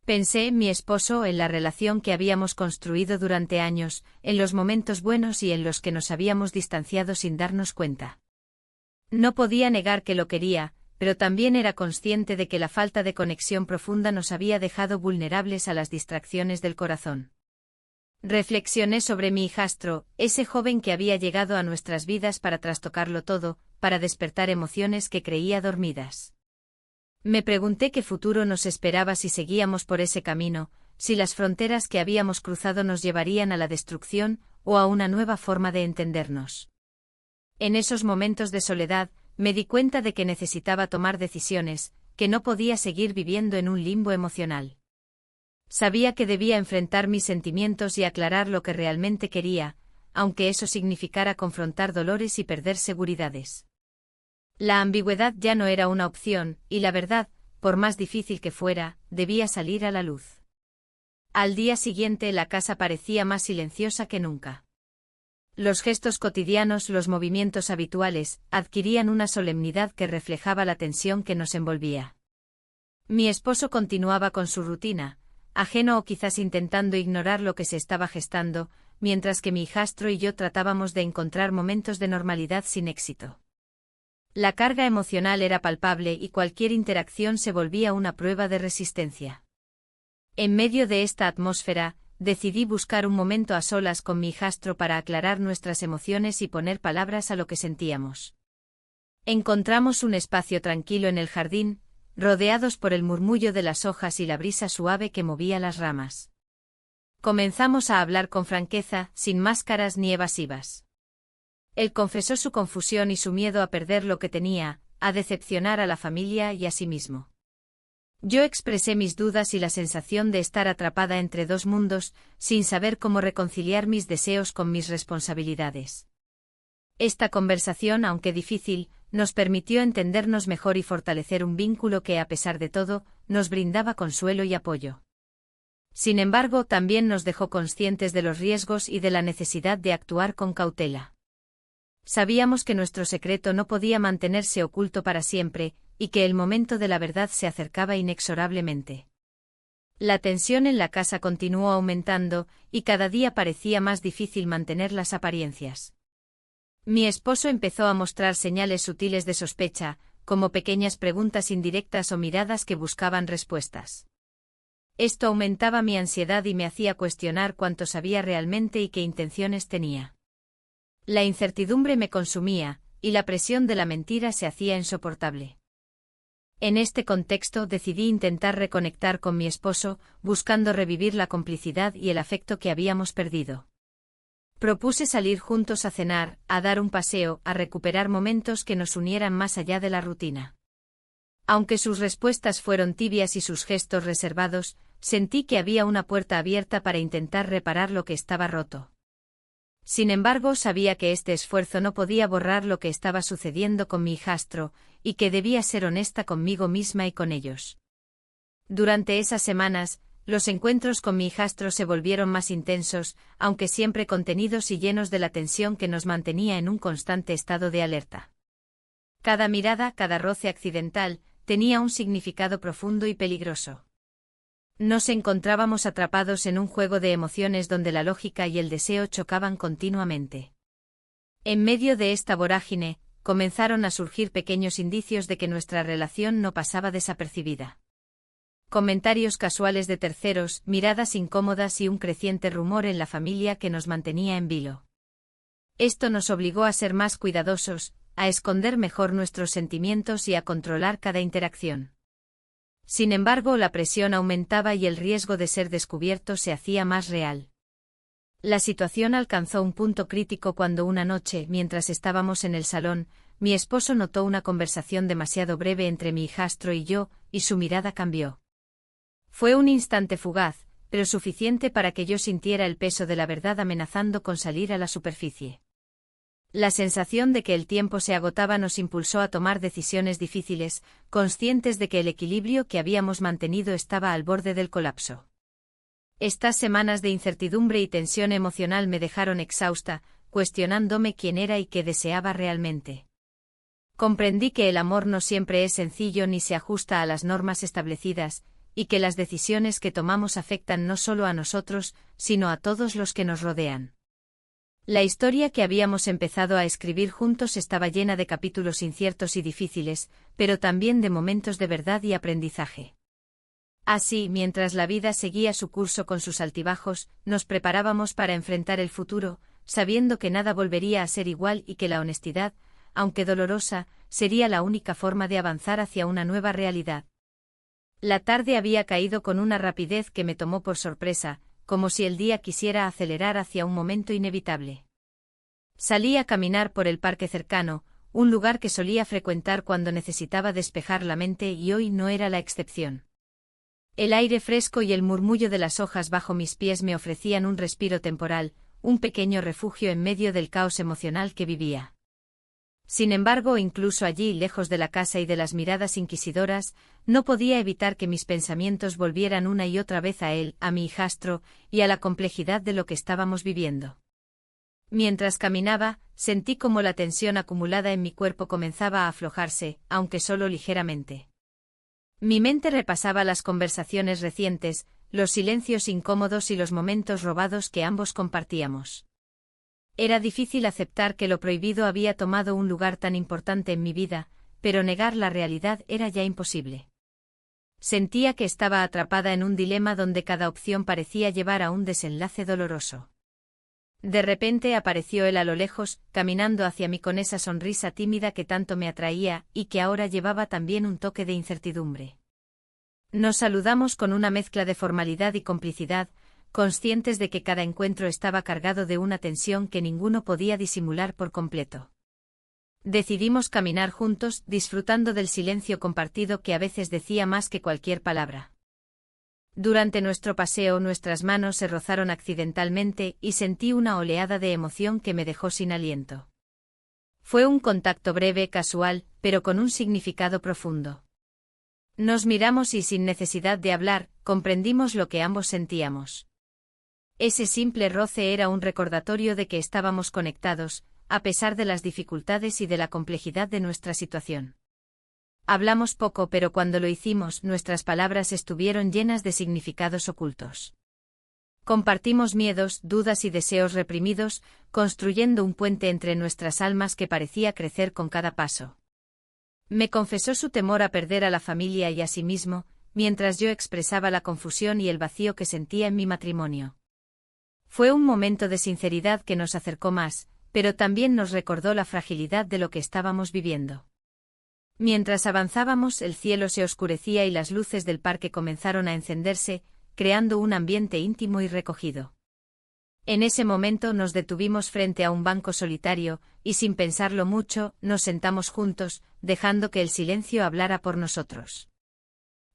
Pensé en mi esposo, en la relación que habíamos construido durante años, en los momentos buenos y en los que nos habíamos distanciado sin darnos cuenta. No podía negar que lo quería, pero también era consciente de que la falta de conexión profunda nos había dejado vulnerables a las distracciones del corazón. Reflexioné sobre mi hijastro, ese joven que había llegado a nuestras vidas para trastocarlo todo, para despertar emociones que creía dormidas. Me pregunté qué futuro nos esperaba si seguíamos por ese camino, si las fronteras que habíamos cruzado nos llevarían a la destrucción o a una nueva forma de entendernos. En esos momentos de soledad, me di cuenta de que necesitaba tomar decisiones, que no podía seguir viviendo en un limbo emocional. Sabía que debía enfrentar mis sentimientos y aclarar lo que realmente quería, aunque eso significara confrontar dolores y perder seguridades. La ambigüedad ya no era una opción, y la verdad, por más difícil que fuera, debía salir a la luz. Al día siguiente la casa parecía más silenciosa que nunca. Los gestos cotidianos, los movimientos habituales, adquirían una solemnidad que reflejaba la tensión que nos envolvía. Mi esposo continuaba con su rutina, ajeno o quizás intentando ignorar lo que se estaba gestando, mientras que mi hijastro y yo tratábamos de encontrar momentos de normalidad sin éxito. La carga emocional era palpable y cualquier interacción se volvía una prueba de resistencia. En medio de esta atmósfera, decidí buscar un momento a solas con mi hijastro para aclarar nuestras emociones y poner palabras a lo que sentíamos. Encontramos un espacio tranquilo en el jardín, rodeados por el murmullo de las hojas y la brisa suave que movía las ramas. Comenzamos a hablar con franqueza, sin máscaras ni evasivas. Él confesó su confusión y su miedo a perder lo que tenía, a decepcionar a la familia y a sí mismo. Yo expresé mis dudas y la sensación de estar atrapada entre dos mundos, sin saber cómo reconciliar mis deseos con mis responsabilidades. Esta conversación, aunque difícil, nos permitió entendernos mejor y fortalecer un vínculo que, a pesar de todo, nos brindaba consuelo y apoyo. Sin embargo, también nos dejó conscientes de los riesgos y de la necesidad de actuar con cautela. Sabíamos que nuestro secreto no podía mantenerse oculto para siempre, y que el momento de la verdad se acercaba inexorablemente. La tensión en la casa continuó aumentando, y cada día parecía más difícil mantener las apariencias. Mi esposo empezó a mostrar señales sutiles de sospecha, como pequeñas preguntas indirectas o miradas que buscaban respuestas. Esto aumentaba mi ansiedad y me hacía cuestionar cuánto sabía realmente y qué intenciones tenía. La incertidumbre me consumía, y la presión de la mentira se hacía insoportable. En este contexto decidí intentar reconectar con mi esposo, buscando revivir la complicidad y el afecto que habíamos perdido. Propuse salir juntos a cenar, a dar un paseo, a recuperar momentos que nos unieran más allá de la rutina. Aunque sus respuestas fueron tibias y sus gestos reservados, sentí que había una puerta abierta para intentar reparar lo que estaba roto. Sin embargo, sabía que este esfuerzo no podía borrar lo que estaba sucediendo con mi hijastro, y que debía ser honesta conmigo misma y con ellos. Durante esas semanas, los encuentros con mi hijastro se volvieron más intensos, aunque siempre contenidos y llenos de la tensión que nos mantenía en un constante estado de alerta. Cada mirada, cada roce accidental, tenía un significado profundo y peligroso. Nos encontrábamos atrapados en un juego de emociones donde la lógica y el deseo chocaban continuamente. En medio de esta vorágine, comenzaron a surgir pequeños indicios de que nuestra relación no pasaba desapercibida. Comentarios casuales de terceros, miradas incómodas y un creciente rumor en la familia que nos mantenía en vilo. Esto nos obligó a ser más cuidadosos, a esconder mejor nuestros sentimientos y a controlar cada interacción. Sin embargo, la presión aumentaba y el riesgo de ser descubierto se hacía más real. La situación alcanzó un punto crítico cuando una noche, mientras estábamos en el salón, mi esposo notó una conversación demasiado breve entre mi hijastro y yo, y su mirada cambió. Fue un instante fugaz, pero suficiente para que yo sintiera el peso de la verdad amenazando con salir a la superficie. La sensación de que el tiempo se agotaba nos impulsó a tomar decisiones difíciles, conscientes de que el equilibrio que habíamos mantenido estaba al borde del colapso. Estas semanas de incertidumbre y tensión emocional me dejaron exhausta, cuestionándome quién era y qué deseaba realmente. Comprendí que el amor no siempre es sencillo ni se ajusta a las normas establecidas, y que las decisiones que tomamos afectan no solo a nosotros, sino a todos los que nos rodean. La historia que habíamos empezado a escribir juntos estaba llena de capítulos inciertos y difíciles, pero también de momentos de verdad y aprendizaje. Así, mientras la vida seguía su curso con sus altibajos, nos preparábamos para enfrentar el futuro, sabiendo que nada volvería a ser igual y que la honestidad, aunque dolorosa, sería la única forma de avanzar hacia una nueva realidad. La tarde había caído con una rapidez que me tomó por sorpresa, como si el día quisiera acelerar hacia un momento inevitable. Salí a caminar por el parque cercano, un lugar que solía frecuentar cuando necesitaba despejar la mente y hoy no era la excepción. El aire fresco y el murmullo de las hojas bajo mis pies me ofrecían un respiro temporal, un pequeño refugio en medio del caos emocional que vivía. Sin embargo, incluso allí, lejos de la casa y de las miradas inquisidoras, no podía evitar que mis pensamientos volvieran una y otra vez a él, a mi hijastro, y a la complejidad de lo que estábamos viviendo. Mientras caminaba, sentí como la tensión acumulada en mi cuerpo comenzaba a aflojarse, aunque solo ligeramente. Mi mente repasaba las conversaciones recientes, los silencios incómodos y los momentos robados que ambos compartíamos. Era difícil aceptar que lo prohibido había tomado un lugar tan importante en mi vida, pero negar la realidad era ya imposible. Sentía que estaba atrapada en un dilema donde cada opción parecía llevar a un desenlace doloroso. De repente apareció él a lo lejos, caminando hacia mí con esa sonrisa tímida que tanto me atraía y que ahora llevaba también un toque de incertidumbre. Nos saludamos con una mezcla de formalidad y complicidad, conscientes de que cada encuentro estaba cargado de una tensión que ninguno podía disimular por completo. Decidimos caminar juntos, disfrutando del silencio compartido que a veces decía más que cualquier palabra. Durante nuestro paseo nuestras manos se rozaron accidentalmente y sentí una oleada de emoción que me dejó sin aliento. Fue un contacto breve, casual, pero con un significado profundo. Nos miramos y sin necesidad de hablar, comprendimos lo que ambos sentíamos. Ese simple roce era un recordatorio de que estábamos conectados, a pesar de las dificultades y de la complejidad de nuestra situación. Hablamos poco, pero cuando lo hicimos, nuestras palabras estuvieron llenas de significados ocultos. Compartimos miedos, dudas y deseos reprimidos, construyendo un puente entre nuestras almas que parecía crecer con cada paso. Me confesó su temor a perder a la familia y a sí mismo, mientras yo expresaba la confusión y el vacío que sentía en mi matrimonio. Fue un momento de sinceridad que nos acercó más, pero también nos recordó la fragilidad de lo que estábamos viviendo. Mientras avanzábamos, el cielo se oscurecía y las luces del parque comenzaron a encenderse, creando un ambiente íntimo y recogido. En ese momento nos detuvimos frente a un banco solitario, y sin pensarlo mucho, nos sentamos juntos, dejando que el silencio hablara por nosotros.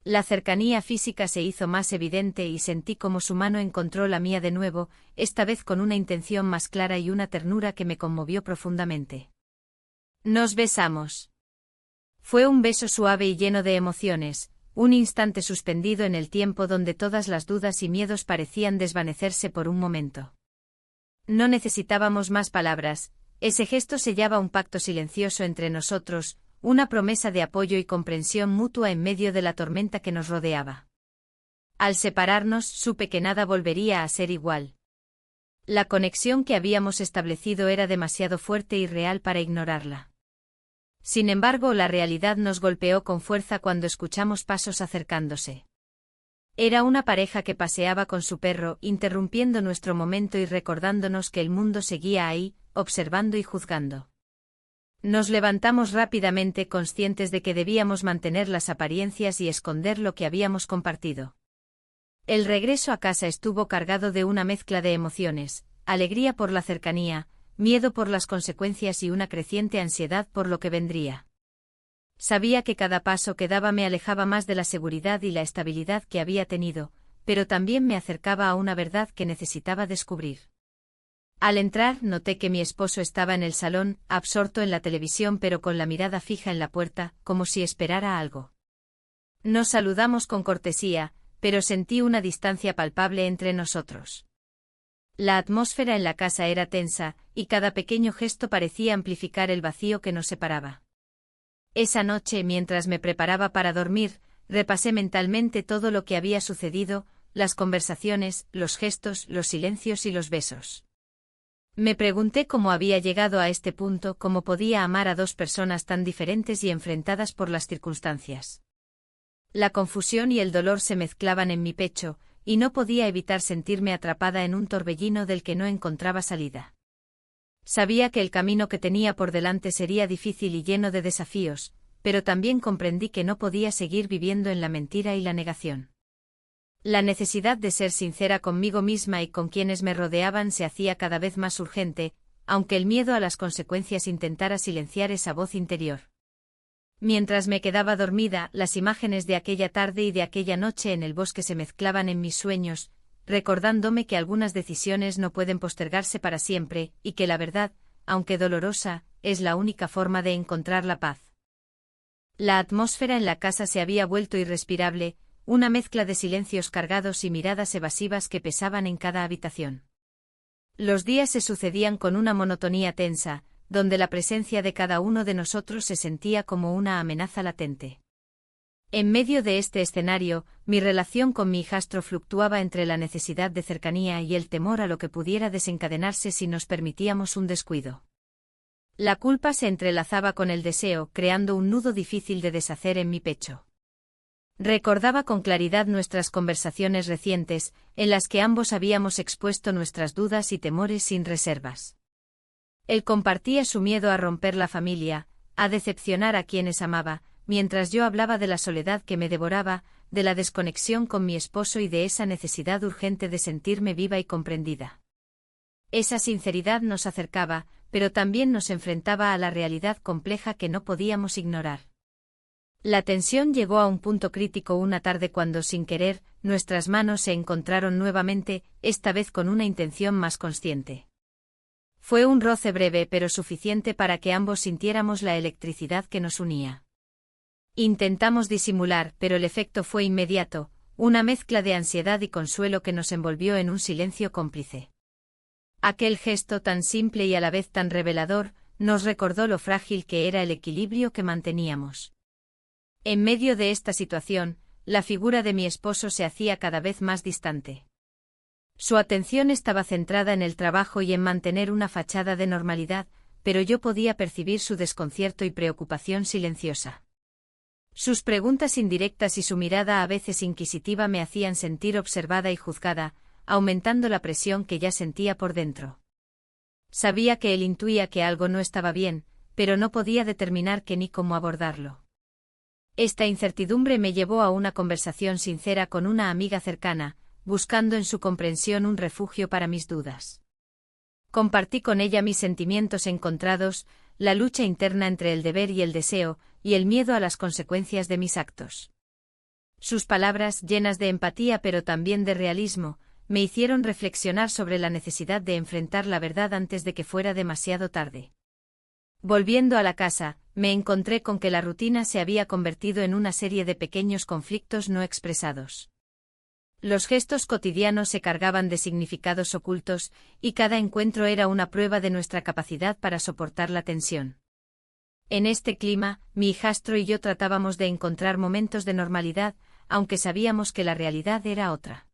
La cercanía física se hizo más evidente y sentí como su mano encontró la mía de nuevo, esta vez con una intención más clara y una ternura que me conmovió profundamente. Nos besamos. Fue un beso suave y lleno de emociones, un instante suspendido en el tiempo donde todas las dudas y miedos parecían desvanecerse por un momento. No necesitábamos más palabras, ese gesto sellaba un pacto silencioso entre nosotros, una promesa de apoyo y comprensión mutua en medio de la tormenta que nos rodeaba. Al separarnos, supe que nada volvería a ser igual. La conexión que habíamos establecido era demasiado fuerte y real para ignorarla. Sin embargo, la realidad nos golpeó con fuerza cuando escuchamos pasos acercándose. Era una pareja que paseaba con su perro, interrumpiendo nuestro momento y recordándonos que el mundo seguía ahí, observando y juzgando. Nos levantamos rápidamente, conscientes de que debíamos mantener las apariencias y esconder lo que habíamos compartido. El regreso a casa estuvo cargado de una mezcla de emociones, alegría por la cercanía, miedo por las consecuencias y una creciente ansiedad por lo que vendría. Sabía que cada paso que daba me alejaba más de la seguridad y la estabilidad que había tenido, pero también me acercaba a una verdad que necesitaba descubrir. Al entrar, noté que mi esposo estaba en el salón, absorto en la televisión pero con la mirada fija en la puerta, como si esperara algo. Nos saludamos con cortesía, pero sentí una distancia palpable entre nosotros. La atmósfera en la casa era tensa, y cada pequeño gesto parecía amplificar el vacío que nos separaba. Esa noche, mientras me preparaba para dormir, repasé mentalmente todo lo que había sucedido, las conversaciones, los gestos, los silencios y los besos. Me pregunté cómo había llegado a este punto, cómo podía amar a dos personas tan diferentes y enfrentadas por las circunstancias. La confusión y el dolor se mezclaban en mi pecho, y no podía evitar sentirme atrapada en un torbellino del que no encontraba salida. Sabía que el camino que tenía por delante sería difícil y lleno de desafíos, pero también comprendí que no podía seguir viviendo en la mentira y la negación. La necesidad de ser sincera conmigo misma y con quienes me rodeaban se hacía cada vez más urgente, aunque el miedo a las consecuencias intentara silenciar esa voz interior. Mientras me quedaba dormida, las imágenes de aquella tarde y de aquella noche en el bosque se mezclaban en mis sueños, recordándome que algunas decisiones no pueden postergarse para siempre, y que la verdad, aunque dolorosa, es la única forma de encontrar la paz. La atmósfera en la casa se había vuelto irrespirable, una mezcla de silencios cargados y miradas evasivas que pesaban en cada habitación. Los días se sucedían con una monotonía tensa, donde la presencia de cada uno de nosotros se sentía como una amenaza latente. En medio de este escenario, mi relación con mi hijastro fluctuaba entre la necesidad de cercanía y el temor a lo que pudiera desencadenarse si nos permitíamos un descuido. La culpa se entrelazaba con el deseo, creando un nudo difícil de deshacer en mi pecho. Recordaba con claridad nuestras conversaciones recientes, en las que ambos habíamos expuesto nuestras dudas y temores sin reservas. Él compartía su miedo a romper la familia, a decepcionar a quienes amaba, mientras yo hablaba de la soledad que me devoraba, de la desconexión con mi esposo y de esa necesidad urgente de sentirme viva y comprendida. Esa sinceridad nos acercaba, pero también nos enfrentaba a la realidad compleja que no podíamos ignorar. La tensión llegó a un punto crítico una tarde cuando, sin querer, nuestras manos se encontraron nuevamente, esta vez con una intención más consciente. Fue un roce breve pero suficiente para que ambos sintiéramos la electricidad que nos unía. Intentamos disimular, pero el efecto fue inmediato, una mezcla de ansiedad y consuelo que nos envolvió en un silencio cómplice. Aquel gesto tan simple y a la vez tan revelador, nos recordó lo frágil que era el equilibrio que manteníamos. En medio de esta situación, la figura de mi esposo se hacía cada vez más distante. Su atención estaba centrada en el trabajo y en mantener una fachada de normalidad, pero yo podía percibir su desconcierto y preocupación silenciosa. Sus preguntas indirectas y su mirada a veces inquisitiva me hacían sentir observada y juzgada, aumentando la presión que ya sentía por dentro. Sabía que él intuía que algo no estaba bien, pero no podía determinar qué ni cómo abordarlo. Esta incertidumbre me llevó a una conversación sincera con una amiga cercana, buscando en su comprensión un refugio para mis dudas. Compartí con ella mis sentimientos encontrados, la lucha interna entre el deber y el deseo, y el miedo a las consecuencias de mis actos. Sus palabras, llenas de empatía pero también de realismo, me hicieron reflexionar sobre la necesidad de enfrentar la verdad antes de que fuera demasiado tarde. Volviendo a la casa, me encontré con que la rutina se había convertido en una serie de pequeños conflictos no expresados. Los gestos cotidianos se cargaban de significados ocultos, y cada encuentro era una prueba de nuestra capacidad para soportar la tensión. En este clima, mi hijastro y yo tratábamos de encontrar momentos de normalidad, aunque sabíamos que la realidad era otra.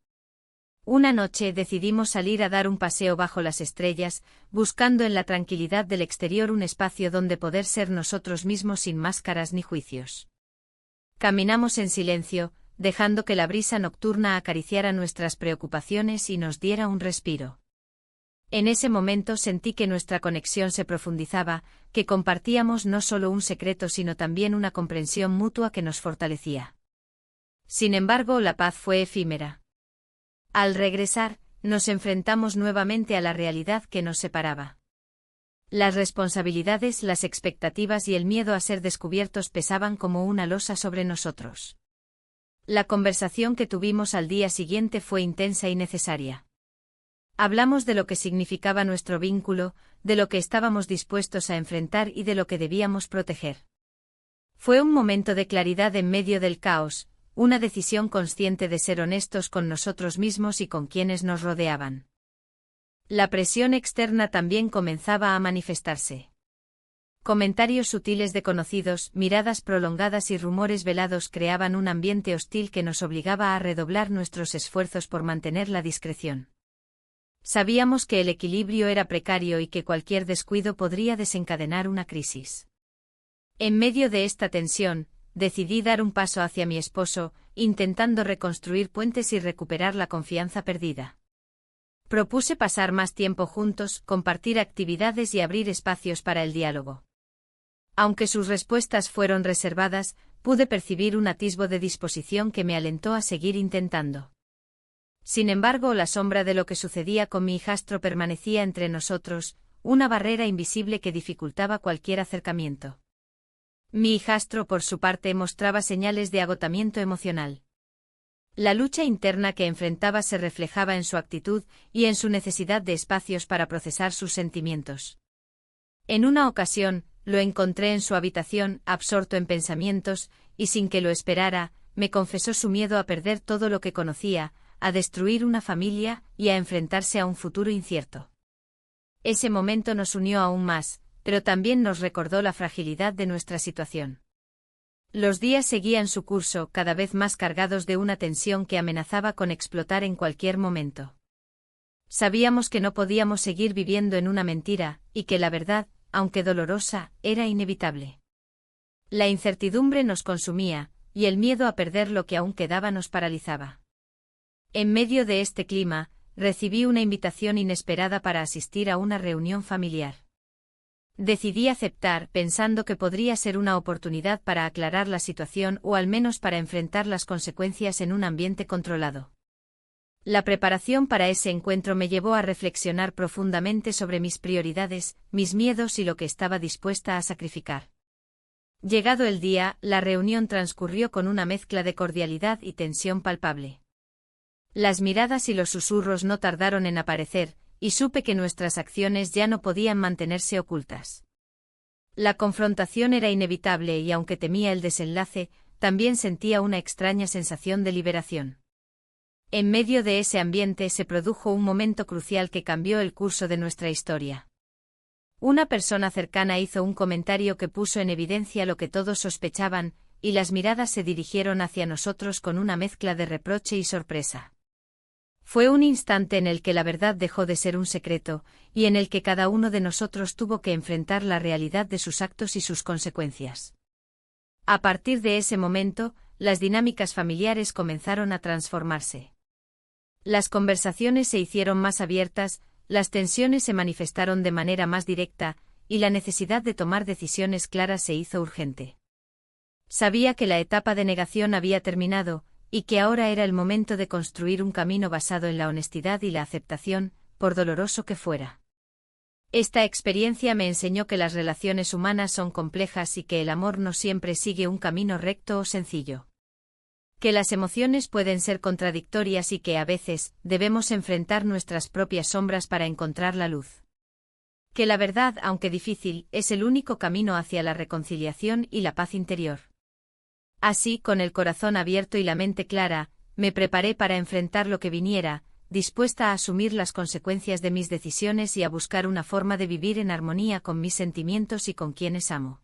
Una noche decidimos salir a dar un paseo bajo las estrellas, buscando en la tranquilidad del exterior un espacio donde poder ser nosotros mismos sin máscaras ni juicios. Caminamos en silencio, dejando que la brisa nocturna acariciara nuestras preocupaciones y nos diera un respiro. En ese momento sentí que nuestra conexión se profundizaba, que compartíamos no solo un secreto sino también una comprensión mutua que nos fortalecía. Sin embargo, la paz fue efímera. Al regresar, nos enfrentamos nuevamente a la realidad que nos separaba. Las responsabilidades, las expectativas y el miedo a ser descubiertos pesaban como una losa sobre nosotros. La conversación que tuvimos al día siguiente fue intensa y necesaria. Hablamos de lo que significaba nuestro vínculo, de lo que estábamos dispuestos a enfrentar y de lo que debíamos proteger. Fue un momento de claridad en medio del caos, una decisión consciente de ser honestos con nosotros mismos y con quienes nos rodeaban. La presión externa también comenzaba a manifestarse. Comentarios sutiles de conocidos, miradas prolongadas y rumores velados creaban un ambiente hostil que nos obligaba a redoblar nuestros esfuerzos por mantener la discreción. Sabíamos que el equilibrio era precario y que cualquier descuido podría desencadenar una crisis. En medio de esta tensión, decidí dar un paso hacia mi esposo, intentando reconstruir puentes y recuperar la confianza perdida. Propuse pasar más tiempo juntos, compartir actividades y abrir espacios para el diálogo. Aunque sus respuestas fueron reservadas, pude percibir un atisbo de disposición que me alentó a seguir intentando. Sin embargo, la sombra de lo que sucedía con mi hijastro permanecía entre nosotros, una barrera invisible que dificultaba cualquier acercamiento. Mi hijastro, por su parte, mostraba señales de agotamiento emocional. La lucha interna que enfrentaba se reflejaba en su actitud y en su necesidad de espacios para procesar sus sentimientos. En una ocasión, lo encontré en su habitación, absorto en pensamientos, y sin que lo esperara, me confesó su miedo a perder todo lo que conocía, a destruir una familia y a enfrentarse a un futuro incierto. Ese momento nos unió aún más, pero también nos recordó la fragilidad de nuestra situación. Los días seguían su curso, cada vez más cargados de una tensión que amenazaba con explotar en cualquier momento. Sabíamos que no podíamos seguir viviendo en una mentira, y que la verdad, aunque dolorosa, era inevitable. La incertidumbre nos consumía, y el miedo a perder lo que aún quedaba nos paralizaba. En medio de este clima, recibí una invitación inesperada para asistir a una reunión familiar. Decidí aceptar, pensando que podría ser una oportunidad para aclarar la situación o al menos para enfrentar las consecuencias en un ambiente controlado. La preparación para ese encuentro me llevó a reflexionar profundamente sobre mis prioridades, mis miedos y lo que estaba dispuesta a sacrificar. Llegado el día, la reunión transcurrió con una mezcla de cordialidad y tensión palpable. Las miradas y los susurros no tardaron en aparecer, y supe que nuestras acciones ya no podían mantenerse ocultas. La confrontación era inevitable y aunque temía el desenlace, también sentía una extraña sensación de liberación. En medio de ese ambiente se produjo un momento crucial que cambió el curso de nuestra historia. Una persona cercana hizo un comentario que puso en evidencia lo que todos sospechaban, y las miradas se dirigieron hacia nosotros con una mezcla de reproche y sorpresa. Fue un instante en el que la verdad dejó de ser un secreto, y en el que cada uno de nosotros tuvo que enfrentar la realidad de sus actos y sus consecuencias. A partir de ese momento, las dinámicas familiares comenzaron a transformarse. Las conversaciones se hicieron más abiertas, las tensiones se manifestaron de manera más directa, y la necesidad de tomar decisiones claras se hizo urgente. Sabía que la etapa de negación había terminado, y que ahora era el momento de construir un camino basado en la honestidad y la aceptación, por doloroso que fuera. Esta experiencia me enseñó que las relaciones humanas son complejas y que el amor no siempre sigue un camino recto o sencillo. Que las emociones pueden ser contradictorias y que a veces debemos enfrentar nuestras propias sombras para encontrar la luz. Que la verdad, aunque difícil, es el único camino hacia la reconciliación y la paz interior. Así, con el corazón abierto y la mente clara, me preparé para enfrentar lo que viniera, dispuesta a asumir las consecuencias de mis decisiones y a buscar una forma de vivir en armonía con mis sentimientos y con quienes amo.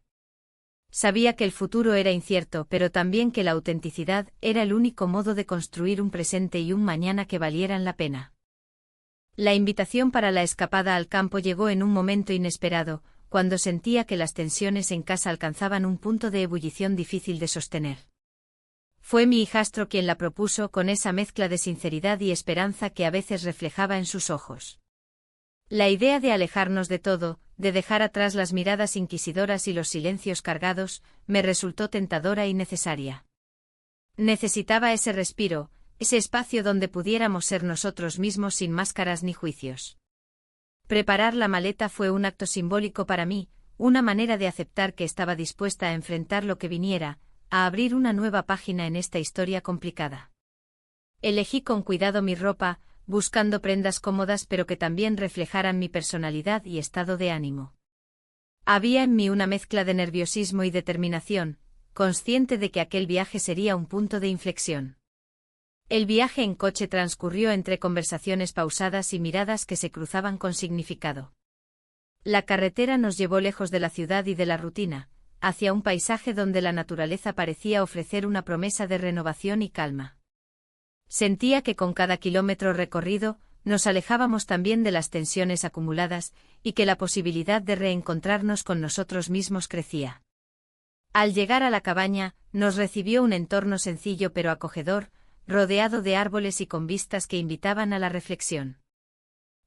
Sabía que el futuro era incierto, pero también que la autenticidad era el único modo de construir un presente y un mañana que valieran la pena. La invitación para la escapada al campo llegó en un momento inesperado, cuando sentía que las tensiones en casa alcanzaban un punto de ebullición difícil de sostener. Fue mi hijastro quien la propuso con esa mezcla de sinceridad y esperanza que a veces reflejaba en sus ojos. La idea de alejarnos de todo, de dejar atrás las miradas inquisidoras y los silencios cargados, me resultó tentadora y necesaria. Necesitaba ese respiro, ese espacio donde pudiéramos ser nosotros mismos sin máscaras ni juicios. Preparar la maleta fue un acto simbólico para mí, una manera de aceptar que estaba dispuesta a enfrentar lo que viniera, a abrir una nueva página en esta historia complicada. Elegí con cuidado mi ropa, buscando prendas cómodas pero que también reflejaran mi personalidad y estado de ánimo. Había en mí una mezcla de nerviosismo y determinación, consciente de que aquel viaje sería un punto de inflexión. El viaje en coche transcurrió entre conversaciones pausadas y miradas que se cruzaban con significado. La carretera nos llevó lejos de la ciudad y de la rutina, hacia un paisaje donde la naturaleza parecía ofrecer una promesa de renovación y calma. Sentía que con cada kilómetro recorrido, nos alejábamos también de las tensiones acumuladas, y que la posibilidad de reencontrarnos con nosotros mismos crecía. Al llegar a la cabaña, nos recibió un entorno sencillo pero acogedor, rodeado de árboles y con vistas que invitaban a la reflexión.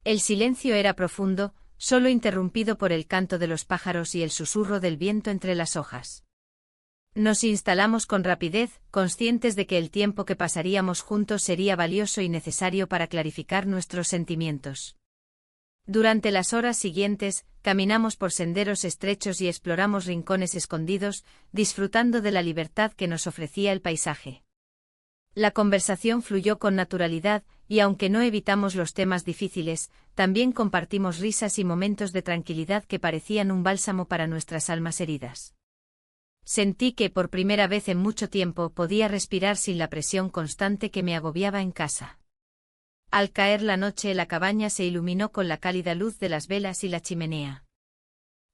El silencio era profundo, solo interrumpido por el canto de los pájaros y el susurro del viento entre las hojas. Nos instalamos con rapidez, conscientes de que el tiempo que pasaríamos juntos sería valioso y necesario para clarificar nuestros sentimientos. Durante las horas siguientes, caminamos por senderos estrechos y exploramos rincones escondidos, disfrutando de la libertad que nos ofrecía el paisaje. La conversación fluyó con naturalidad, y aunque no evitamos los temas difíciles, también compartimos risas y momentos de tranquilidad que parecían un bálsamo para nuestras almas heridas. Sentí que por primera vez en mucho tiempo podía respirar sin la presión constante que me agobiaba en casa. Al caer la noche, la cabaña se iluminó con la cálida luz de las velas y la chimenea.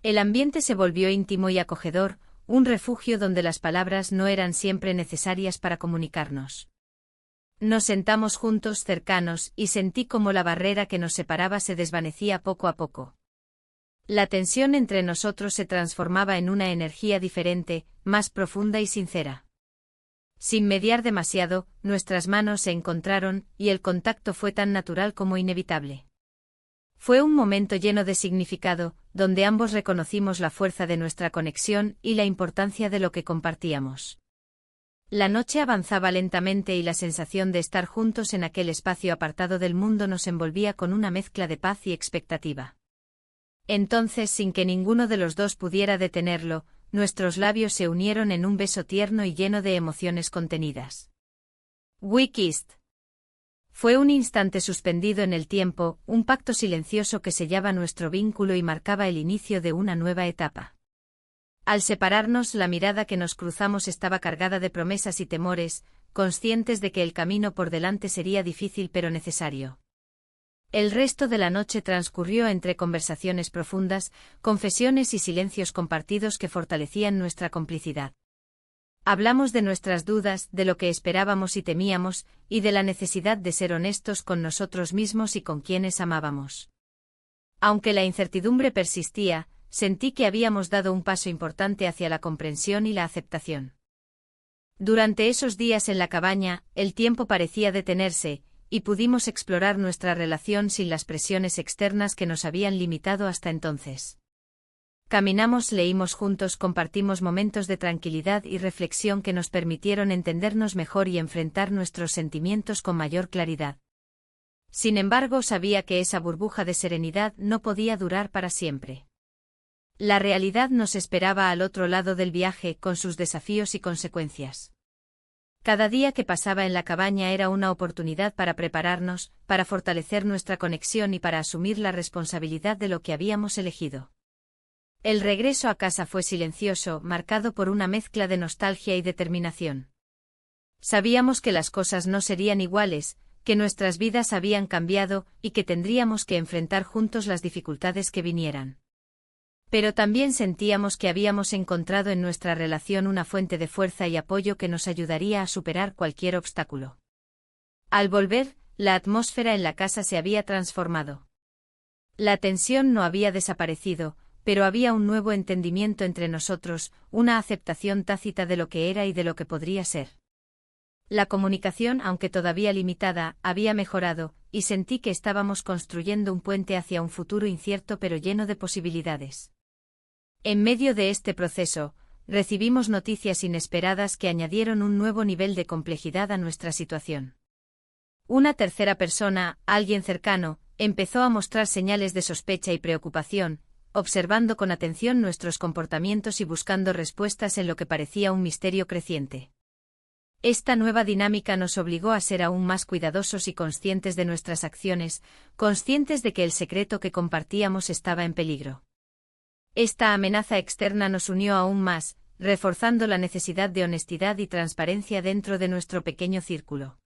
El ambiente se volvió íntimo y acogedor, un refugio donde las palabras no eran siempre necesarias para comunicarnos. Nos sentamos juntos cercanos y sentí como la barrera que nos separaba se desvanecía poco a poco. La tensión entre nosotros se transformaba en una energía diferente, más profunda y sincera. Sin mediar demasiado, nuestras manos se encontraron y el contacto fue tan natural como inevitable. Fue un momento lleno de significado, donde ambos reconocimos la fuerza de nuestra conexión y la importancia de lo que compartíamos. La noche avanzaba lentamente y la sensación de estar juntos en aquel espacio apartado del mundo nos envolvía con una mezcla de paz y expectativa. Entonces, sin que ninguno de los dos pudiera detenerlo, nuestros labios se unieron en un beso tierno y lleno de emociones contenidas. We kissed. Fue un instante suspendido en el tiempo, un pacto silencioso que sellaba nuestro vínculo y marcaba el inicio de una nueva etapa. Al separarnos, la mirada que nos cruzamos estaba cargada de promesas y temores, conscientes de que el camino por delante sería difícil pero necesario. El resto de la noche transcurrió entre conversaciones profundas, confesiones y silencios compartidos que fortalecían nuestra complicidad. Hablamos de nuestras dudas, de lo que esperábamos y temíamos, y de la necesidad de ser honestos con nosotros mismos y con quienes amábamos. Aunque la incertidumbre persistía, sentí que habíamos dado un paso importante hacia la comprensión y la aceptación. Durante esos días en la cabaña, el tiempo parecía detenerse, y pudimos explorar nuestra relación sin las presiones externas que nos habían limitado hasta entonces. Caminamos, leímos juntos, compartimos momentos de tranquilidad y reflexión que nos permitieron entendernos mejor y enfrentar nuestros sentimientos con mayor claridad. Sin embargo, sabía que esa burbuja de serenidad no podía durar para siempre. La realidad nos esperaba al otro lado del viaje, con sus desafíos y consecuencias. Cada día que pasaba en la cabaña era una oportunidad para prepararnos, para fortalecer nuestra conexión y para asumir la responsabilidad de lo que habíamos elegido. El regreso a casa fue silencioso, marcado por una mezcla de nostalgia y determinación. Sabíamos que las cosas no serían iguales, que nuestras vidas habían cambiado y que tendríamos que enfrentar juntos las dificultades que vinieran. Pero también sentíamos que habíamos encontrado en nuestra relación una fuente de fuerza y apoyo que nos ayudaría a superar cualquier obstáculo. Al volver, la atmósfera en la casa se había transformado. La tensión no había desaparecido, pero había un nuevo entendimiento entre nosotros, una aceptación tácita de lo que era y de lo que podría ser. La comunicación, aunque todavía limitada, había mejorado, y sentí que estábamos construyendo un puente hacia un futuro incierto pero lleno de posibilidades. En medio de este proceso, recibimos noticias inesperadas que añadieron un nuevo nivel de complejidad a nuestra situación. Una tercera persona, alguien cercano, empezó a mostrar señales de sospecha y preocupación, observando con atención nuestros comportamientos y buscando respuestas en lo que parecía un misterio creciente. Esta nueva dinámica nos obligó a ser aún más cuidadosos y conscientes de nuestras acciones, conscientes de que el secreto que compartíamos estaba en peligro. Esta amenaza externa nos unió aún más, reforzando la necesidad de honestidad y transparencia dentro de nuestro pequeño círculo.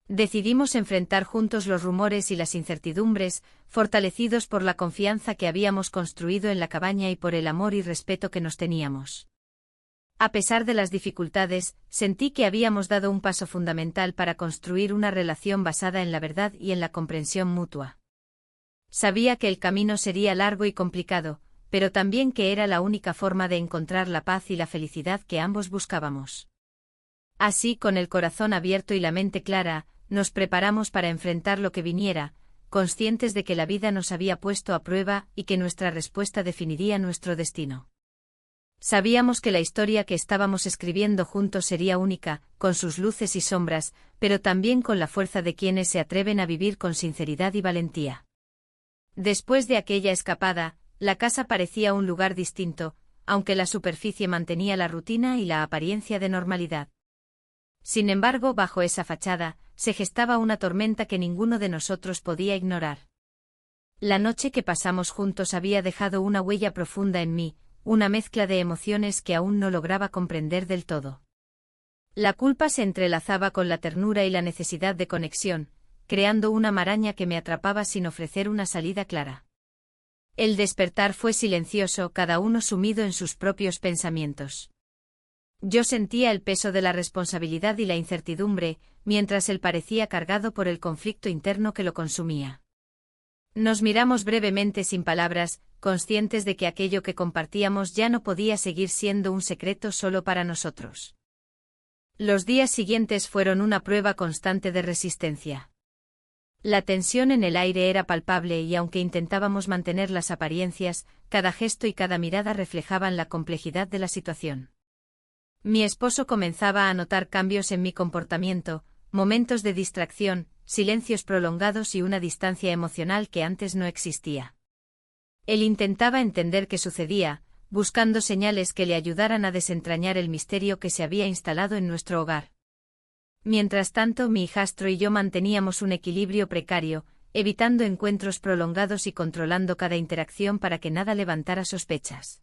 Decidimos enfrentar juntos los rumores y las incertidumbres, fortalecidos por la confianza que habíamos construido en la cabaña y por el amor y respeto que nos teníamos. A pesar de las dificultades, sentí que habíamos dado un paso fundamental para construir una relación basada en la verdad y en la comprensión mutua. Sabía que el camino sería largo y complicado, pero también que era la única forma de encontrar la paz y la felicidad que ambos buscábamos. Así, con el corazón abierto y la mente clara, nos preparamos para enfrentar lo que viniera, conscientes de que la vida nos había puesto a prueba y que nuestra respuesta definiría nuestro destino. Sabíamos que la historia que estábamos escribiendo juntos sería única, con sus luces y sombras, pero también con la fuerza de quienes se atreven a vivir con sinceridad y valentía. Después de aquella escapada, la casa parecía un lugar distinto, aunque la superficie mantenía la rutina y la apariencia de normalidad. Sin embargo, bajo esa fachada, se gestaba una tormenta que ninguno de nosotros podía ignorar. La noche que pasamos juntos había dejado una huella profunda en mí, una mezcla de emociones que aún no lograba comprender del todo. La culpa se entrelazaba con la ternura y la necesidad de conexión, creando una maraña que me atrapaba sin ofrecer una salida clara. El despertar fue silencioso, cada uno sumido en sus propios pensamientos. Yo sentía el peso de la responsabilidad y la incertidumbre, mientras él parecía cargado por el conflicto interno que lo consumía. Nos miramos brevemente sin palabras, conscientes de que aquello que compartíamos ya no podía seguir siendo un secreto solo para nosotros. Los días siguientes fueron una prueba constante de resistencia. La tensión en el aire era palpable y aunque intentábamos mantener las apariencias, cada gesto y cada mirada reflejaban la complejidad de la situación. Mi esposo comenzaba a notar cambios en mi comportamiento, momentos de distracción, silencios prolongados y una distancia emocional que antes no existía. Él intentaba entender qué sucedía, buscando señales que le ayudaran a desentrañar el misterio que se había instalado en nuestro hogar. Mientras tanto, mi hijastro y yo manteníamos un equilibrio precario, evitando encuentros prolongados y controlando cada interacción para que nada levantara sospechas.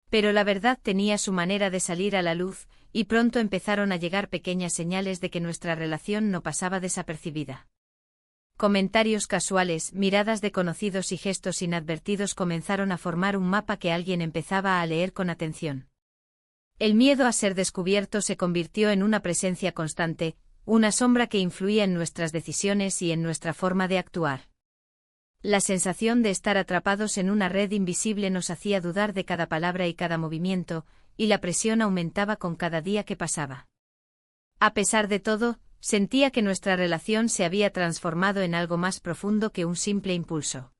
Pero la verdad tenía su manera de salir a la luz, y pronto empezaron a llegar pequeñas señales de que nuestra relación no pasaba desapercibida. Comentarios casuales, miradas de conocidos y gestos inadvertidos comenzaron a formar un mapa que alguien empezaba a leer con atención. El miedo a ser descubierto se convirtió en una presencia constante, una sombra que influía en nuestras decisiones y en nuestra forma de actuar. La sensación de estar atrapados en una red invisible nos hacía dudar de cada palabra y cada movimiento, y la presión aumentaba con cada día que pasaba. A pesar de todo, sentía que nuestra relación se había transformado en algo más profundo que un simple impulso.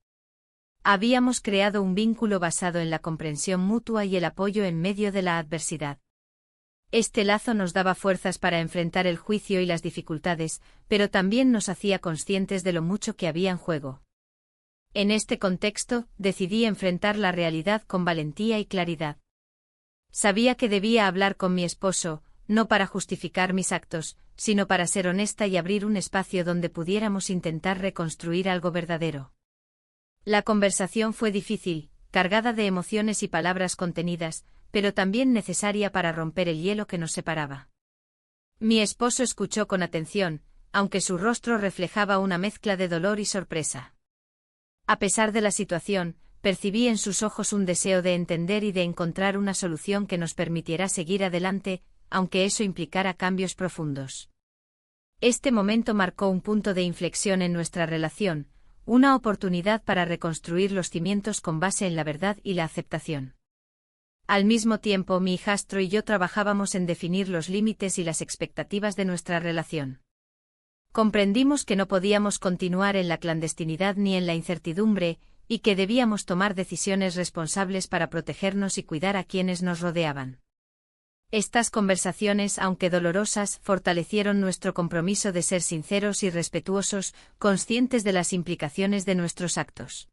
Habíamos creado un vínculo basado en la comprensión mutua y el apoyo en medio de la adversidad. Este lazo nos daba fuerzas para enfrentar el juicio y las dificultades, pero también nos hacía conscientes de lo mucho que había en juego. En este contexto, decidí enfrentar la realidad con valentía y claridad. Sabía que debía hablar con mi esposo, no para justificar mis actos, sino para ser honesta y abrir un espacio donde pudiéramos intentar reconstruir algo verdadero. La conversación fue difícil, cargada de emociones y palabras contenidas, pero también necesaria para romper el hielo que nos separaba. Mi esposo escuchó con atención, aunque su rostro reflejaba una mezcla de dolor y sorpresa. A pesar de la situación, percibí en sus ojos un deseo de entender y de encontrar una solución que nos permitiera seguir adelante, aunque eso implicara cambios profundos. Este momento marcó un punto de inflexión en nuestra relación, una oportunidad para reconstruir los cimientos con base en la verdad y la aceptación. Al mismo tiempo, mi hijastro y yo trabajábamos en definir los límites y las expectativas de nuestra relación. Comprendimos que no podíamos continuar en la clandestinidad ni en la incertidumbre, y que debíamos tomar decisiones responsables para protegernos y cuidar a quienes nos rodeaban. Estas conversaciones, aunque dolorosas, fortalecieron nuestro compromiso de ser sinceros y respetuosos, conscientes de las implicaciones de nuestros actos.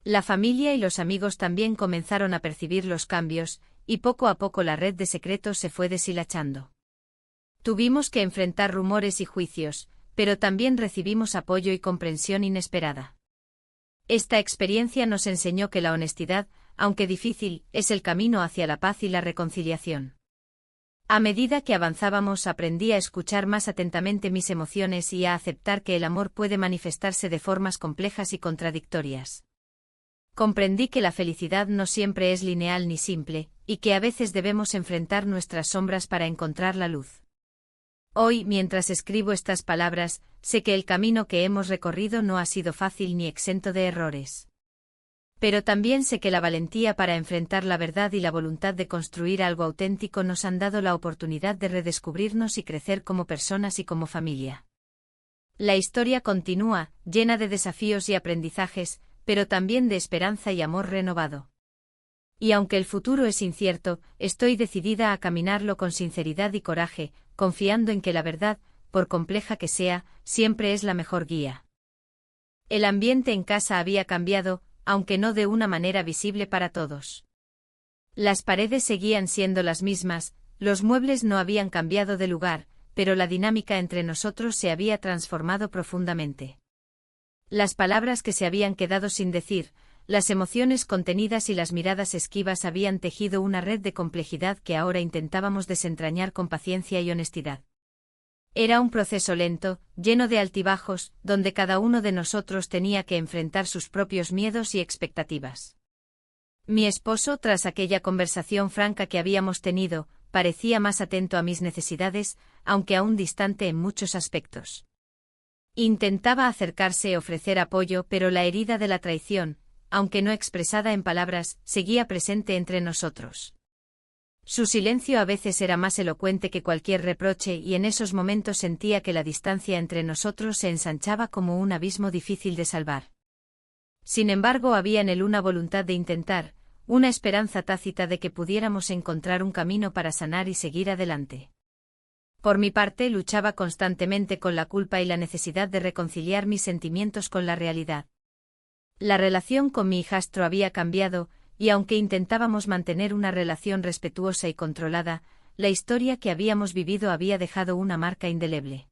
La familia y los amigos también comenzaron a percibir los cambios, y poco a poco la red de secretos se fue deshilachando. Tuvimos que enfrentar rumores y juicios, pero también recibimos apoyo y comprensión inesperada. Esta experiencia nos enseñó que la honestidad, aunque difícil, es el camino hacia la paz y la reconciliación. A medida que avanzábamos, aprendí a escuchar más atentamente mis emociones y a aceptar que el amor puede manifestarse de formas complejas y contradictorias. Comprendí que la felicidad no siempre es lineal ni simple, y que a veces debemos enfrentar nuestras sombras para encontrar la luz. Hoy, mientras escribo estas palabras, sé que el camino que hemos recorrido no ha sido fácil ni exento de errores. Pero también sé que la valentía para enfrentar la verdad y la voluntad de construir algo auténtico nos han dado la oportunidad de redescubrirnos y crecer como personas y como familia. La historia continúa, llena de desafíos y aprendizajes, pero también de esperanza y amor renovado. Y aunque el futuro es incierto, estoy decidida a caminarlo con sinceridad y coraje, confiando en que la verdad, por compleja que sea, siempre es la mejor guía. El ambiente en casa había cambiado, aunque no de una manera visible para todos. Las paredes seguían siendo las mismas, los muebles no habían cambiado de lugar, pero la dinámica entre nosotros se había transformado profundamente. Las palabras que se habían quedado sin decir, las emociones contenidas y las miradas esquivas habían tejido una red de complejidad que ahora intentábamos desentrañar con paciencia y honestidad. Era un proceso lento, lleno de altibajos, donde cada uno de nosotros tenía que enfrentar sus propios miedos y expectativas. Mi esposo, tras aquella conversación franca que habíamos tenido, parecía más atento a mis necesidades, aunque aún distante en muchos aspectos. Intentaba acercarse y ofrecer apoyo, pero la herida de la traición, aunque no expresada en palabras, seguía presente entre nosotros. Su silencio a veces era más elocuente que cualquier reproche y en esos momentos sentía que la distancia entre nosotros se ensanchaba como un abismo difícil de salvar. Sin embargo, había en él una voluntad de intentar, una esperanza tácita de que pudiéramos encontrar un camino para sanar y seguir adelante. Por mi parte, luchaba constantemente con la culpa y la necesidad de reconciliar mis sentimientos con la realidad. La relación con mi hijastro había cambiado, y aunque intentábamos mantener una relación respetuosa y controlada, la historia que habíamos vivido había dejado una marca indeleble.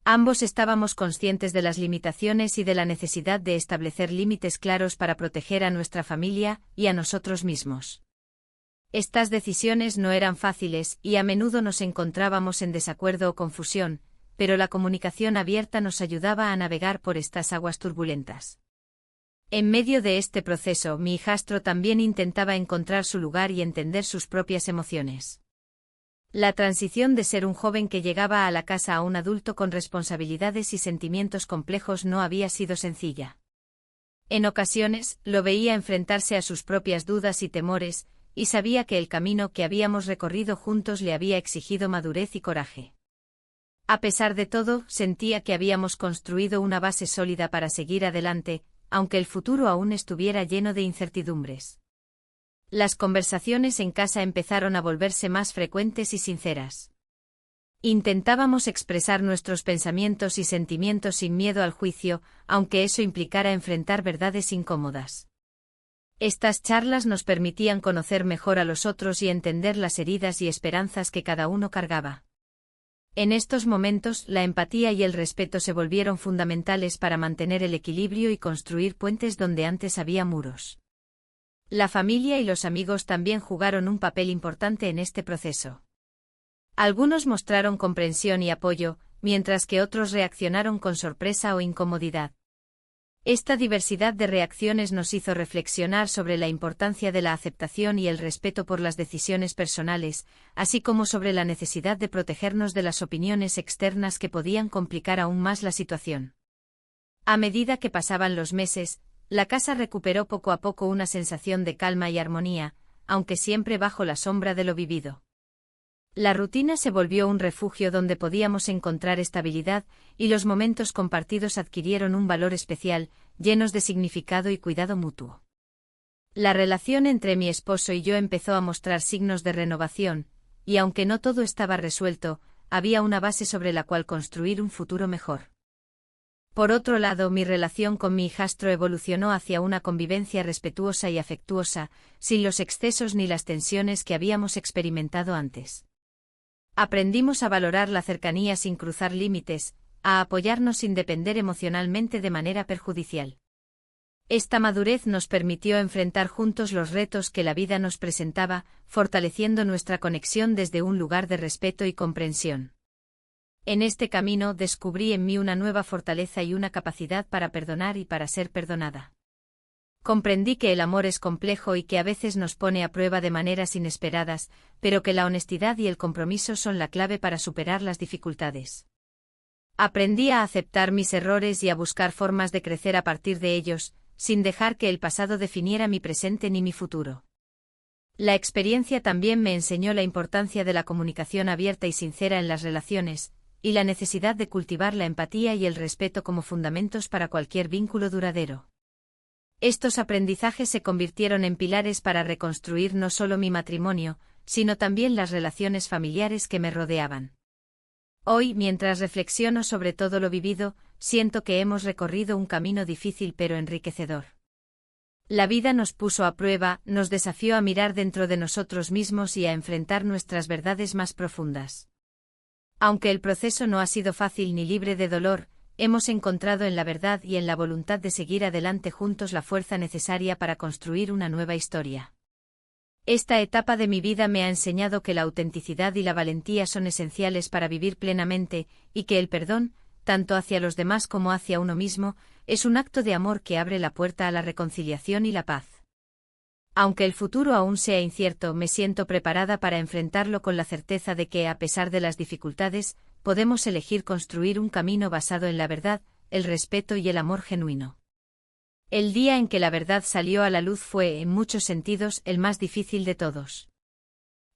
Ambos estábamos conscientes de las limitaciones y de la necesidad de establecer límites claros para proteger a nuestra familia y a nosotros mismos. Estas decisiones no eran fáciles y a menudo nos encontrábamos en desacuerdo o confusión, pero la comunicación abierta nos ayudaba a navegar por estas aguas turbulentas. En medio de este proceso, mi hijastro también intentaba encontrar su lugar y entender sus propias emociones. La transición de ser un joven que llegaba a la casa a un adulto con responsabilidades y sentimientos complejos no había sido sencilla. En ocasiones, lo veía enfrentarse a sus propias dudas y temores, y sabía que el camino que habíamos recorrido juntos le había exigido madurez y coraje. A pesar de todo, sentía que habíamos construido una base sólida para seguir adelante, aunque el futuro aún estuviera lleno de incertidumbres. Las conversaciones en casa empezaron a volverse más frecuentes y sinceras. Intentábamos expresar nuestros pensamientos y sentimientos sin miedo al juicio, aunque eso implicara enfrentar verdades incómodas. Estas charlas nos permitían conocer mejor a los otros y entender las heridas y esperanzas que cada uno cargaba. En estos momentos, la empatía y el respeto se volvieron fundamentales para mantener el equilibrio y construir puentes donde antes había muros. La familia y los amigos también jugaron un papel importante en este proceso. Algunos mostraron comprensión y apoyo, mientras que otros reaccionaron con sorpresa o incomodidad. Esta diversidad de reacciones nos hizo reflexionar sobre la importancia de la aceptación y el respeto por las decisiones personales, así como sobre la necesidad de protegernos de las opiniones externas que podían complicar aún más la situación. A medida que pasaban los meses, la casa recuperó poco a poco una sensación de calma y armonía, aunque siempre bajo la sombra de lo vivido. La rutina se volvió un refugio donde podíamos encontrar estabilidad, y los momentos compartidos adquirieron un valor especial, llenos de significado y cuidado mutuo. La relación entre mi esposo y yo empezó a mostrar signos de renovación, y aunque no todo estaba resuelto, había una base sobre la cual construir un futuro mejor. Por otro lado, mi relación con mi hijastro evolucionó hacia una convivencia respetuosa y afectuosa, sin los excesos ni las tensiones que habíamos experimentado antes. Aprendimos a valorar la cercanía sin cruzar límites, a apoyarnos sin depender emocionalmente de manera perjudicial. Esta madurez nos permitió enfrentar juntos los retos que la vida nos presentaba, fortaleciendo nuestra conexión desde un lugar de respeto y comprensión. En este camino descubrí en mí una nueva fortaleza y una capacidad para perdonar y para ser perdonada. Comprendí que el amor es complejo y que a veces nos pone a prueba de maneras inesperadas, pero que la honestidad y el compromiso son la clave para superar las dificultades. Aprendí a aceptar mis errores y a buscar formas de crecer a partir de ellos, sin dejar que el pasado definiera mi presente ni mi futuro. La experiencia también me enseñó la importancia de la comunicación abierta y sincera en las relaciones, y la necesidad de cultivar la empatía y el respeto como fundamentos para cualquier vínculo duradero. Estos aprendizajes se convirtieron en pilares para reconstruir no solo mi matrimonio, sino también las relaciones familiares que me rodeaban. Hoy, mientras reflexiono sobre todo lo vivido, siento que hemos recorrido un camino difícil pero enriquecedor. La vida nos puso a prueba, nos desafió a mirar dentro de nosotros mismos y a enfrentar nuestras verdades más profundas. Aunque el proceso no ha sido fácil ni libre de dolor, hemos encontrado en la verdad y en la voluntad de seguir adelante juntos la fuerza necesaria para construir una nueva historia. Esta etapa de mi vida me ha enseñado que la autenticidad y la valentía son esenciales para vivir plenamente, y que el perdón, tanto hacia los demás como hacia uno mismo, es un acto de amor que abre la puerta a la reconciliación y la paz. Aunque el futuro aún sea incierto, me siento preparada para enfrentarlo con la certeza de que, a pesar de las dificultades, podemos elegir construir un camino basado en la verdad, el respeto y el amor genuino. El día en que la verdad salió a la luz fue, en muchos sentidos, el más difícil de todos.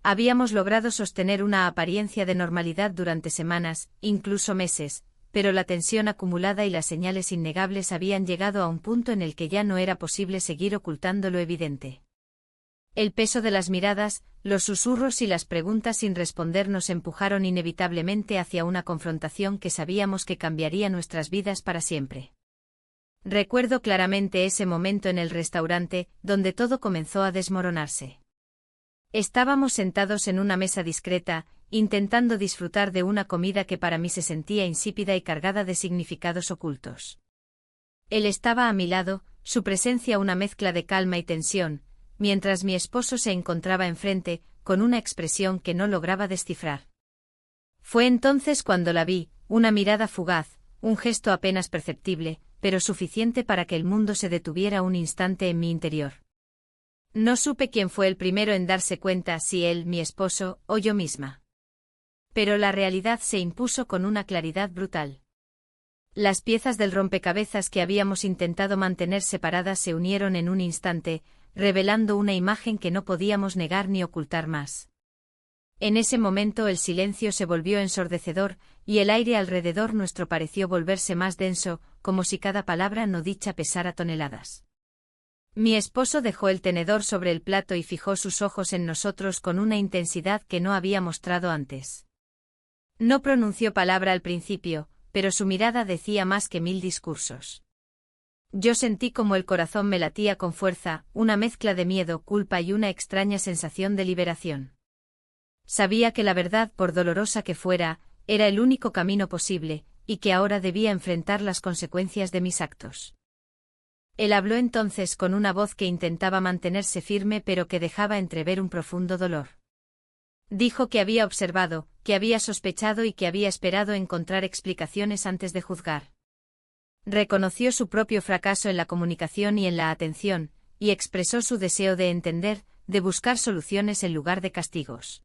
Habíamos logrado sostener una apariencia de normalidad durante semanas, incluso meses, pero la tensión acumulada y las señales innegables habían llegado a un punto en el que ya no era posible seguir ocultando lo evidente. El peso de las miradas, los susurros y las preguntas sin responder nos empujaron inevitablemente hacia una confrontación que sabíamos que cambiaría nuestras vidas para siempre. Recuerdo claramente ese momento en el restaurante, donde todo comenzó a desmoronarse. Estábamos sentados en una mesa discreta, intentando disfrutar de una comida que para mí se sentía insípida y cargada de significados ocultos. Él estaba a mi lado, su presencia una mezcla de calma y tensión, mientras mi esposo se encontraba enfrente, con una expresión que no lograba descifrar. Fue entonces cuando la vi, una mirada fugaz, un gesto apenas perceptible, pero suficiente para que el mundo se detuviera un instante en mi interior. No supe quién fue el primero en darse cuenta, si él, mi esposo, o yo misma. Pero la realidad se impuso con una claridad brutal. Las piezas del rompecabezas que habíamos intentado mantener separadas se unieron en un instante, revelando una imagen que no podíamos negar ni ocultar más. En ese momento el silencio se volvió ensordecedor, y el aire alrededor nuestro pareció volverse más denso, como si cada palabra no dicha pesara toneladas. Mi esposo dejó el tenedor sobre el plato y fijó sus ojos en nosotros con una intensidad que no había mostrado antes. No pronunció palabra al principio, pero su mirada decía más que 1000 discursos. Yo sentí como el corazón me latía con fuerza, una mezcla de miedo, culpa y una extraña sensación de liberación. Sabía que la verdad, por dolorosa que fuera, era el único camino posible, y que ahora debía enfrentar las consecuencias de mis actos. Él habló entonces con una voz que intentaba mantenerse firme pero que dejaba entrever un profundo dolor. Dijo que había observado, que había sospechado y que había esperado encontrar explicaciones antes de juzgar. Reconoció su propio fracaso en la comunicación y en la atención, y expresó su deseo de entender, de buscar soluciones en lugar de castigos.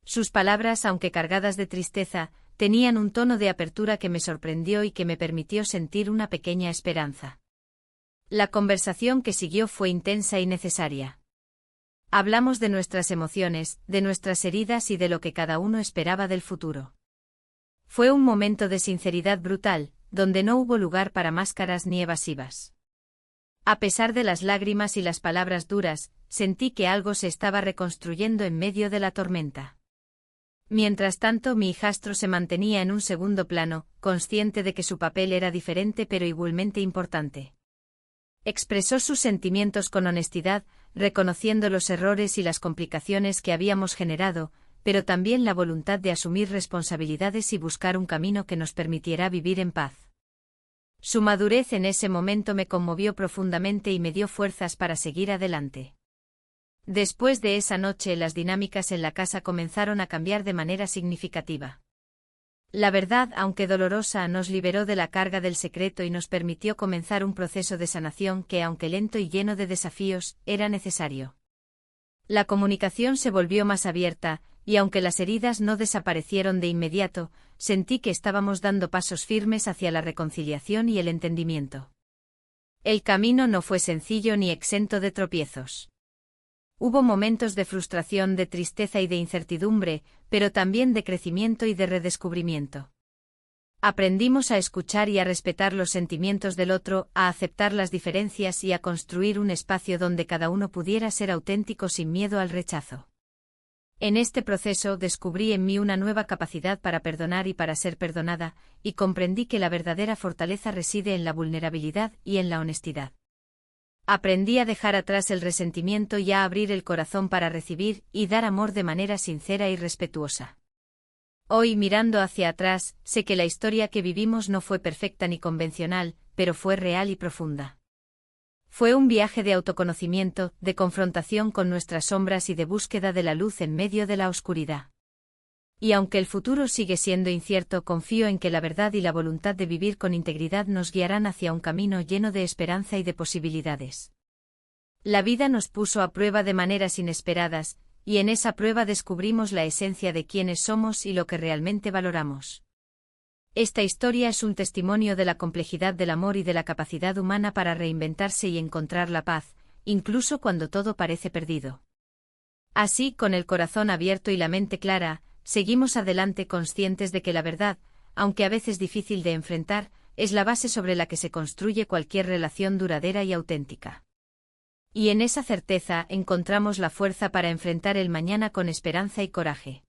Sus palabras, aunque cargadas de tristeza, tenían un tono de apertura que me sorprendió y que me permitió sentir una pequeña esperanza. La conversación que siguió fue intensa y necesaria. Hablamos de nuestras emociones, de nuestras heridas y de lo que cada uno esperaba del futuro. Fue un momento de sinceridad brutal, donde no hubo lugar para máscaras ni evasivas. A pesar de las lágrimas y las palabras duras, sentí que algo se estaba reconstruyendo en medio de la tormenta. Mientras tanto, mi hijastro se mantenía en un segundo plano, consciente de que su papel era diferente pero igualmente importante. Expresó sus sentimientos con honestidad, reconociendo los errores y las complicaciones que habíamos generado, pero también la voluntad de asumir responsabilidades y buscar un camino que nos permitiera vivir en paz. Su madurez en ese momento me conmovió profundamente y me dio fuerzas para seguir adelante. Después de esa noche, las dinámicas en la casa comenzaron a cambiar de manera significativa. La verdad, aunque dolorosa, nos liberó de la carga del secreto y nos permitió comenzar un proceso de sanación que, aunque lento y lleno de desafíos, era necesario. La comunicación se volvió más abierta, y aunque las heridas no desaparecieron de inmediato, sentí que estábamos dando pasos firmes hacia la reconciliación y el entendimiento. El camino no fue sencillo ni exento de tropiezos. Hubo momentos de frustración, de tristeza y de incertidumbre, pero también de crecimiento y de redescubrimiento. Aprendimos a escuchar y a respetar los sentimientos del otro, a aceptar las diferencias y a construir un espacio donde cada uno pudiera ser auténtico sin miedo al rechazo. En este proceso descubrí en mí una nueva capacidad para perdonar y para ser perdonada, y comprendí que la verdadera fortaleza reside en la vulnerabilidad y en la honestidad. Aprendí a dejar atrás el resentimiento y a abrir el corazón para recibir y dar amor de manera sincera y respetuosa. Hoy, mirando hacia atrás, sé que la historia que vivimos no fue perfecta ni convencional, pero fue real y profunda. Fue un viaje de autoconocimiento, de confrontación con nuestras sombras y de búsqueda de la luz en medio de la oscuridad. Y aunque el futuro sigue siendo incierto, confío en que la verdad y la voluntad de vivir con integridad nos guiarán hacia un camino lleno de esperanza y de posibilidades. La vida nos puso a prueba de maneras inesperadas, y en esa prueba descubrimos la esencia de quiénes somos y lo que realmente valoramos. Esta historia es un testimonio de la complejidad del amor y de la capacidad humana para reinventarse y encontrar la paz, incluso cuando todo parece perdido. Así, con el corazón abierto y la mente clara, seguimos adelante conscientes de que la verdad, aunque a veces difícil de enfrentar, es la base sobre la que se construye cualquier relación duradera y auténtica. Y en esa certeza encontramos la fuerza para enfrentar el mañana con esperanza y coraje.